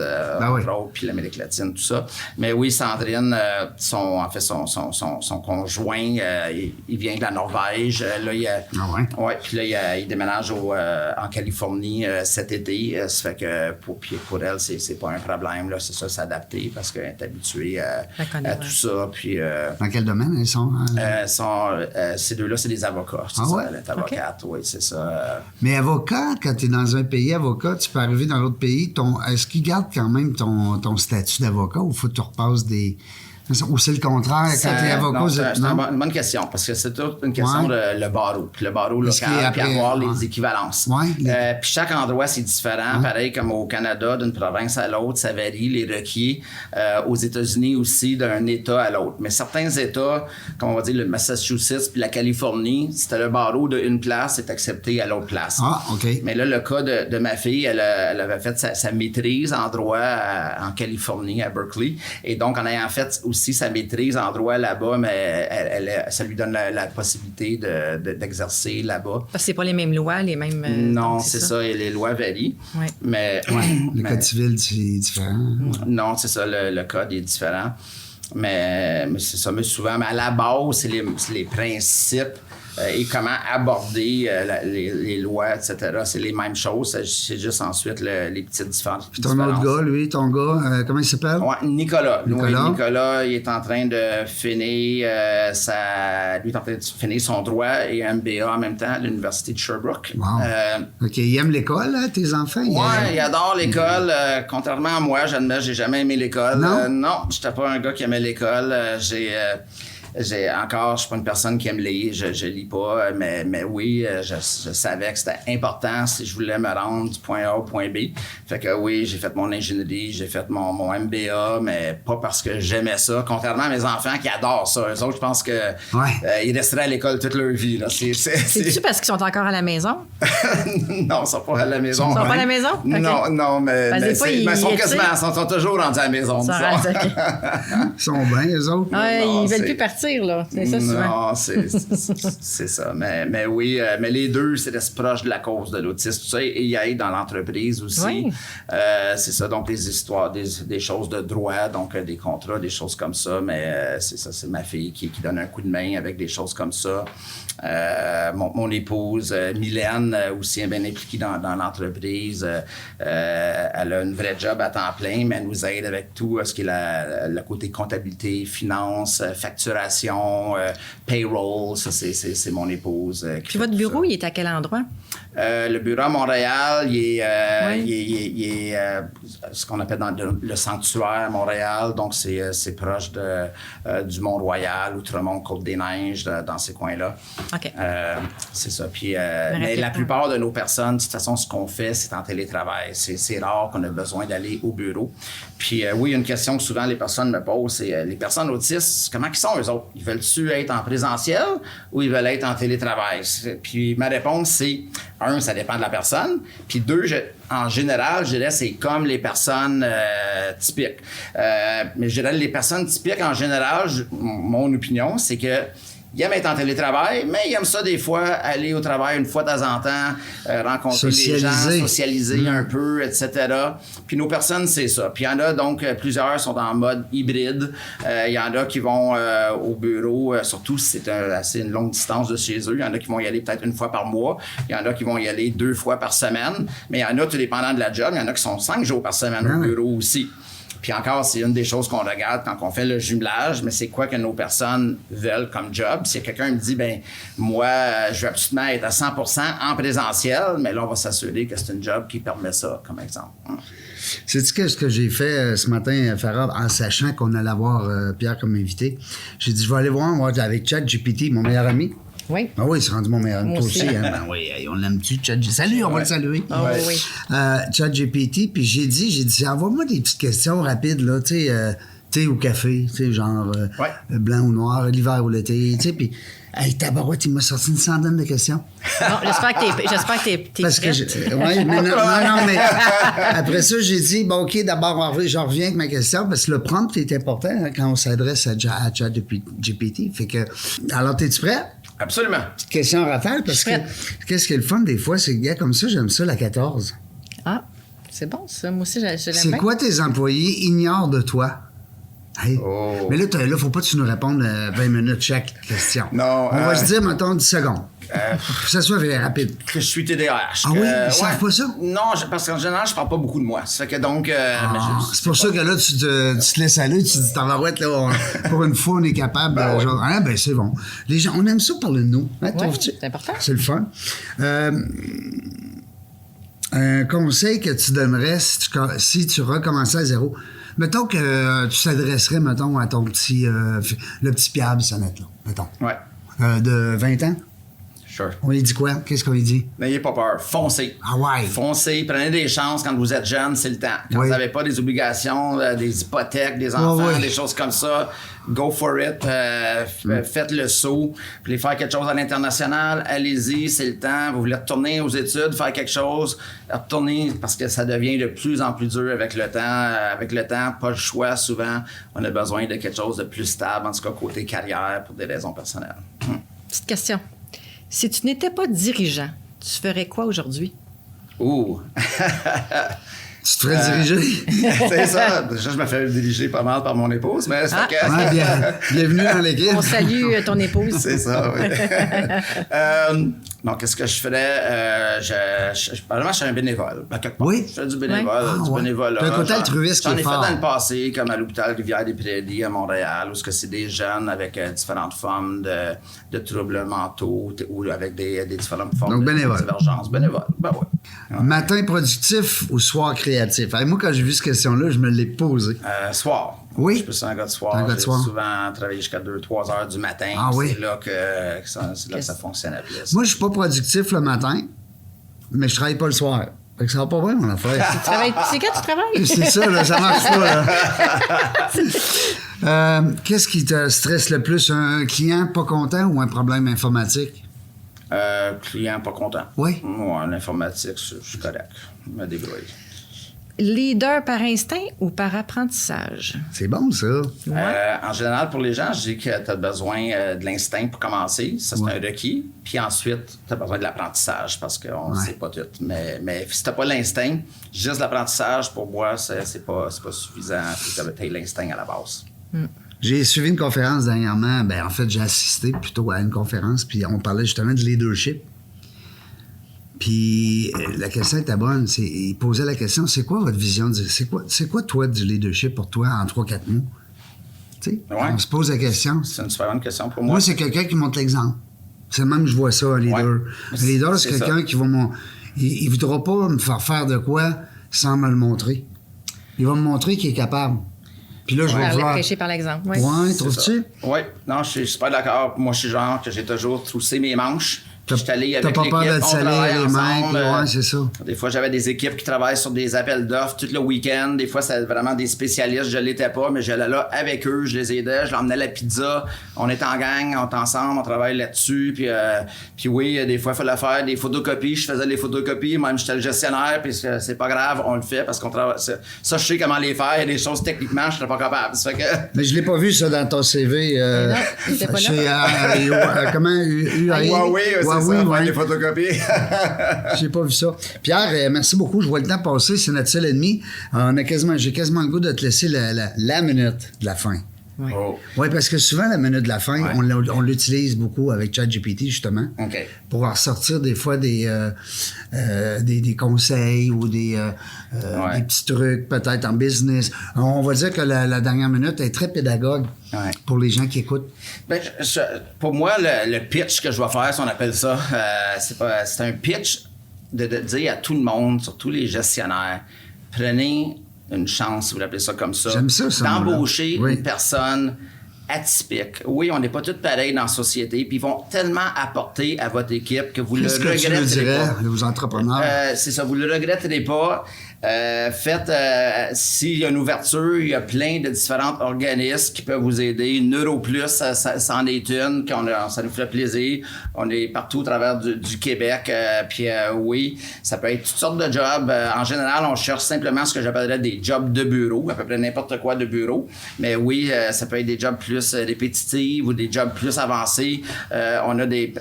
puis l'Amérique latine, tout ça. Mais oui, Sandrine, son conjoint, il vient de la Norvège. Là, puis là, il déménage en Californie cet été. Ça fait que pour elle, c'est pas un problème. Là, c'est ça, s'adapter, parce qu'elle est habituée à tout ça. Puis, dans quel domaine ils sont? Ces deux-là, c'est des avocats. Elle est avocate, oui, c'est ça. Mais avocat, quand tu es dans un pays avocat, tu peux arriver dans l'autre pays. Est-ce qu'ils gardent quand même ton statut d'avocat ou faut que tu repasses des... Ou c'est le contraire, quand tu es avocat... C'est une bonne question, parce que c'est toute une question de le barreau. Puis le barreau local, puis avoir les équivalences. Puis chaque endroit, c'est différent. Pareil comme au Canada, d'une province à l'autre, ça varie, les requis. Aux États-Unis aussi, d'un État à l'autre. Mais certains États, comme on va dire le Massachusetts puis la Californie, c'était le barreau d'une place, c'est accepté à l'autre place. Mais là, le cas de ma fille, elle avait fait sa maîtrise en droit en Californie, à Berkeley. Et donc, en ayant fait aussi sa maîtrise en droit là-bas, mais ça lui donne la possibilité d'exercer là-bas. Parce que c'est pas les mêmes lois, les mêmes... non, c'est ça, et les lois varient. Mais, le code civil, c'est différent. Non, c'est ça, le code est différent. Mais c'est ça, mais souvent, mais à la base, c'est les principes et comment aborder les lois, etc. C'est les mêmes choses. C'est juste ensuite les petites différences. Puis ton autre gars, lui, comment il s'appelle? Ouais, Nicolas. Nicolas, il est en train de finir son droit et un MBA en même temps à l'Université de Sherbrooke. Wow. OK, il aime l'école, hein, tes enfants? Ouais, il adore l'école. Contrairement à moi, j'admets, j'ai jamais aimé l'école. Non, j'étais pas un gars qui aimait l'école. Je suis pas une personne qui aime lire, je lis pas, mais oui, je savais que c'était important si je voulais me rendre du point A au point B. Fait que oui, j'ai fait mon ingénierie, j'ai fait mon MBA, mais pas parce que j'aimais ça, contrairement à mes enfants qui adorent ça. Eux autres, je pense que ils resteraient à l'école toute leur vie. Là. C'est-tu parce qu'ils sont encore à la maison? Non, ils sont pas à la maison. Ils sont pas à la maison? Okay. Non, mais ils sont toujours rendus à la maison. Ils sont bien, eux autres. Ils veulent plus partir. Là. C'est ça, souvent. Non, c'est ça. Mais oui, mais les deux, c'est d'être proche de la cause de l'autisme. Tu sais, et il y a dans l'entreprise aussi. Oui. C'est ça, donc les histoires, des choses de droit, donc des contrats, des choses comme ça. Mais c'est ça, c'est ma fille qui donne un coup de main avec des choses comme ça. Mon épouse, Mylène, aussi bien impliquée dans l'entreprise. Elle a une vraie job à temps plein, mais elle nous aide avec tout ce qui est le côté comptabilité, finance, facturation, payroll. Ça, c'est mon épouse. Puis votre bureau, il est à quel endroit? Le bureau à Montréal, il est ce qu'on appelle dans le sanctuaire à Montréal. Donc, c'est proche du Mont-Royal, Outremont, Côte-des-Neiges, dans ces coins-là. OK. C'est ça. Puis, mais la plupart de nos personnes, de toute façon, ce qu'on fait, c'est en télétravail. C'est rare qu'on ait besoin d'aller au bureau. Puis, oui, une question que souvent les personnes me posent, c'est les personnes autistes, comment ils sont, eux autres? Ils veulent-tu être en présentiel ou ils veulent être en télétravail? Puis, ma réponse, c'est, un, ça dépend de la personne. Puis, deux, en général, je dirais, c'est comme les personnes typiques. Mais je dirais, les personnes typiques, en général, mon opinion, c'est que ils aiment être en télétravail, mais ils aiment ça des fois, aller au travail une fois de temps en temps, rencontrer des gens, socialiser un peu, etc. Puis nos personnes, c'est ça. Puis il y en a donc, plusieurs sont en mode hybride. Il y en a qui vont au bureau, surtout si c'est assez une longue distance de chez eux. Il y en a qui vont y aller peut-être une fois par mois. Il y en a qui vont y aller 2 fois par semaine. Mais il y en a, tout dépendant de la job, il y en a qui sont 5 jours par semaine au bureau aussi. Puis encore, c'est une des choses qu'on regarde quand on fait le jumelage, mais c'est quoi que nos personnes veulent comme job? Si quelqu'un me dit, ben moi, je veux absolument être à 100% en présentiel, mais là, on va s'assurer que c'est un job qui permet ça, comme exemple. Sais-tu ce que j'ai fait ce matin, Farah, en sachant qu'on allait avoir Pierre comme invité? J'ai dit, je vais aller voir avec ChatGPT, mon meilleur ami. Oui. Ah oui, c'est rendu mon meilleur ami. Toi aussi, hein? Ben oui, on l'aime-tu, ChatGPT? Salut, on va le saluer. Oh, oui. ChatGPT, puis j'ai dit, envoie-moi des petites questions rapides, là, tu sais, thé ou café, tu sais, genre blanc ou noir, l'hiver ou l'été, tu sais, puis... Hey, tabarouette, il m'a sorti une centaine de questions. Bon, j'espère que t'es Parce prête. que oui, mais non, mais après ça, j'ai dit, bon, OK, d'abord, je reviens avec ma question, parce que le prompt est important hein, quand on s'adresse à ChatGPT. Fait que, alors, t'es-tu prêt? Absolument. Petite question rafale, parce que qu'est-ce qui est le fun des fois, c'est que, gars, comme ça, j'aime ça, la 14. Ah, c'est bon, ça. Moi aussi, je l'aime C'est bien. quoi tes employés ignorent de toi? Hey. Oh. Mais là, faut pas que tu nous répondes 20 minutes chaque question. Non. On va se dire, mettons, 10 secondes. Que ça soit rapide. Que je suis TDAH. Ah oui? Ils savent pas ça? Non, parce qu'en général, je parle pas beaucoup de moi. Ça fait que donc... c'est pour ça que là, tu te laisses aller, tu te dis, t'en vas là, pour une fois, on est capable. Genre, ah, ben c'est bon. Les gens, on aime ça parler de nous. Hein, trouves-tu? C'est important. C'est le fun. Un conseil que tu donnerais si tu recommençais à zéro. Mettons que tu s'adresserais, mettons, à ton petit... le petit Pierre Bissonnette, là, mettons. Ouais. De 20 ans. Sure. On lui dit quoi? Qu'est-ce qu'on lui dit? N'ayez pas peur. Foncez. Ah ouais. Foncez. Prenez des chances quand vous êtes jeune, c'est le temps. Quand vous n'avez pas des obligations, des hypothèques, des enfants, des choses comme ça, go for it. Faites le saut. Vous voulez faire quelque chose à l'international, allez-y, c'est le temps. Vous voulez retourner aux études, faire quelque chose, retournez parce que ça devient de plus en plus dur avec le temps. Avec le temps, pas le choix. Souvent, on a besoin de quelque chose de plus stable, en tout cas côté carrière, pour des raisons personnelles. Petite question. Si tu n'étais pas dirigeant, tu ferais quoi aujourd'hui? Ouh! Tu te ferais diriger? C'est ça. Déjà, je me fais diriger pas mal par mon épouse, mais c'est que... Ouais, bienvenue dans l'équipe. On salue ton épouse. C'est ça, oui. Donc, qu'est-ce que je ferais? Probablement, je suis un bénévole. Oui? Je fais du bénévole, Ouais. bénévolat. T'as un côté altruiste qui est J'en ai fait fort. dans le passé, comme à l'hôpital Rivière-des-Prairies à Montréal, où c'est des jeunes avec différentes formes de troubles mentaux ou avec des différentes formes Donc, de bénévole. divergence. Bénévole, ben oui. Matin productif ou soir créatif? Hey, moi, quand j'ai vu cette question-là, je me l'ai posée. Soir. Oui? Je suis plus un gars de soir. Un gars de J'ai soir. souvent travaillé jusqu'à 2-3 heures du matin. Ah oui? C'est là que ça fonctionnait plus. Moi, je suis pas productif le matin, mais je travaille pas le soir. Fait que ça va pas bien, mon affaire. C'est quand tu travailles? C'est ça, là, ça marche pas, là. Qu'est-ce qui te stresse le plus? Un client pas content ou un problème informatique? Client pas content. Oui? Moi, en informatique, je suis correct. Je me débrouille. Leader par instinct ou par apprentissage? C'est bon, ça. En général, pour les gens, je dis que tu as besoin de l'instinct pour commencer. Ça, c'est un requis. Puis ensuite, tu as besoin de l'apprentissage parce qu'on ne sait pas tout. Mais si tu n'as pas l'instinct, juste l'apprentissage, pour moi, c'est pas suffisant. Tu as l'instinct à la base. J'ai suivi une conférence dernièrement. Ben, en fait, j'ai assisté plutôt à une conférence, puis on parlait justement de leadership. Puis la question était bonne. Il posait la question, c'est quoi votre vision? C'est quoi, toi, du leadership pour toi en 3-4 mots? Tu sais, on se pose la question. C'est une super bonne question pour moi. Moi, c'est quelqu'un qui montre l'exemple. C'est même que je vois ça, un leader. Ouais. Un leader, c'est quelqu'un ça. qui va il ne voudra pas me faire de quoi sans me le montrer. Il va me montrer qu'il est capable. Puis là, je vais vouloir... Prêcher par l'exemple. Oui. Ouais, trouves-tu? Oui, non, je suis super d'accord. Moi, je suis genre que j'ai toujours troussé mes manches. T'as Je suis allé avec pas peur de l'équipe, te on salir travaille les mains, ensemble. puis ouais, c'est ça. Des fois, j'avais des équipes qui travaillent sur des appels d'offres tout le week-end. Des fois, c'était vraiment des spécialistes. Je ne l'étais pas, mais j'allais là avec eux, je les aidais, je leur emmenais la pizza. On est en gang, on est ensemble, on travaille là-dessus. Puis oui, des fois, il fallait faire des photocopies. Je faisais les photocopies, même j'étais le gestionnaire, puis c'est pas grave, on le fait parce qu'on travaille. Ça, je sais comment les faire. Il y a des choses techniquement, je ne serais pas capable. Ça fait que... Mais je l'ai pas vu, ça, dans ton CV. Non, il était pas là. Chez, comment? UAE? Huawei, c'est ça, faire ouais. des photocopies. J'ai pas vu ça. Pierre, merci beaucoup. Je vois le temps passer. C'est notre seul ennemi. J'ai quasiment le goût de te laisser la minute de la fin. Oui. Oh. Oui, parce que souvent, la minute de la fin, on l'utilise beaucoup avec ChatGPT, justement, pour ressortir des fois des conseils ou des petits trucs, peut-être en business. On va dire que la dernière minute est très pédagogue pour les gens qui écoutent. Ben, pour moi, le pitch que je vais faire, si on appelle ça, c'est un pitch de dire à tout le monde, surtout les gestionnaire, prenez une chance, si vous l'appelez ça comme ça, j'aime ça d'embaucher oui. une personne atypique. Oui, on n'est pas tous pareils dans la société, puis ils vont tellement apporter à votre équipe que vous le regretterez Qu'est-ce que tu nous dirais, pas. aux entrepreneurs? C'est ça, vous le regretterez pas. S'il y a une ouverture, il y a plein de différents organismes qui peuvent vous aider. NeuroPlus, ça en est une, ça nous fait plaisir. On est partout au travers du Québec. Oui, ça peut être toutes sortes de jobs. En général, on cherche simplement ce que j'appellerais des jobs de bureau, à peu près n'importe quoi de bureau. Mais oui, ça peut être des jobs plus répétitifs ou des jobs plus avancés. On a des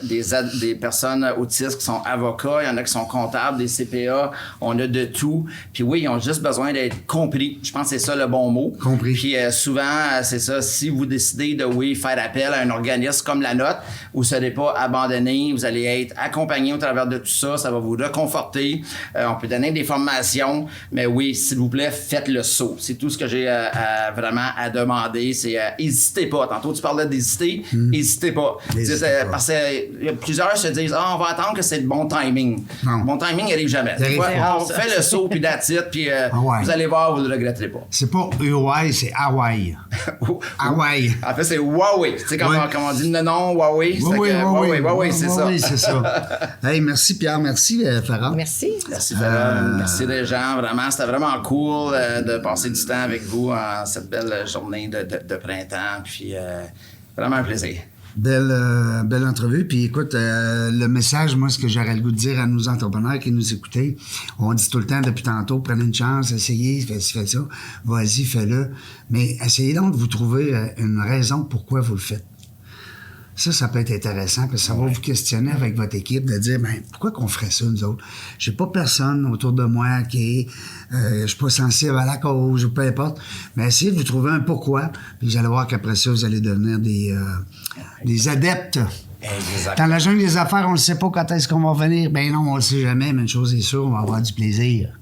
personnes autistes qui sont avocats, il y en a qui sont comptables, des CPA. On a de tout. Puis oui, ils ont juste besoin d'être compris. Je pense que c'est ça le bon mot. Compris. Puis souvent, c'est ça, si vous décidez de, faire appel à un organisme comme la nôtre, vous ne serez pas abandonné, vous allez être accompagné au travers de tout ça, ça va vous réconforter. On peut donner des formations, mais oui, s'il vous plaît, faites le saut. C'est tout ce que j'ai vraiment à demander. C'est n'hésitez pas. Tantôt, tu parlais d'hésiter, n'hésitez pas. Parce que plusieurs se disent, on va attendre que c'est le bon timing. Non. Le bon timing n'arrive jamais. On fait le saut, puis that's it, puis vous allez voir, vous ne le regretterez pas. C'est pas Huawei, c'est Hawaï. Hawaï. En fait, c'est Huawei. Tu sais, comme on dit le nom Huawei, Huawei, c'est ça. Oui, c'est ça. Hey, merci Pierre, merci Farah. Merci. Merci Farah, merci les gens. Vraiment, c'était vraiment cool de passer du temps avec vous en cette belle journée de printemps. Puis vraiment un plaisir. Belle entrevue. Puis écoute, le message, moi, ce que j'aurais le goût de dire à nos entrepreneurs qui nous écoutaient, on dit tout le temps depuis tantôt, prenez une chance, essayez, faites ça, vas-y, fais-le. Mais essayez donc de vous trouver une raison pourquoi vous le faites. Ça peut être intéressant parce que ça va vous questionner avec votre équipe de dire, pourquoi qu'on ferait ça, nous autres? J'ai pas personne autour de moi qui est... je suis pas sensible à la cause ou peu importe. Mais essayez de vous trouver un pourquoi. Puis vous allez voir qu'après ça, vous allez devenir des adeptes. Exactement. Dans la jungle des affaires, on ne sait pas quand est-ce qu'on va venir. Ben non, on le sait jamais, mais une chose est sûre, on va avoir du plaisir.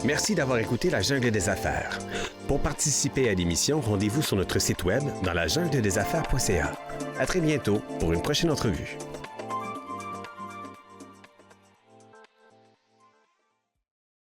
Merci d'avoir écouté La Jungle des Affaires. Pour participer à l'émission, rendez-vous sur notre site web dans lajungledesaffaires.ca. À très bientôt pour une prochaine entrevue.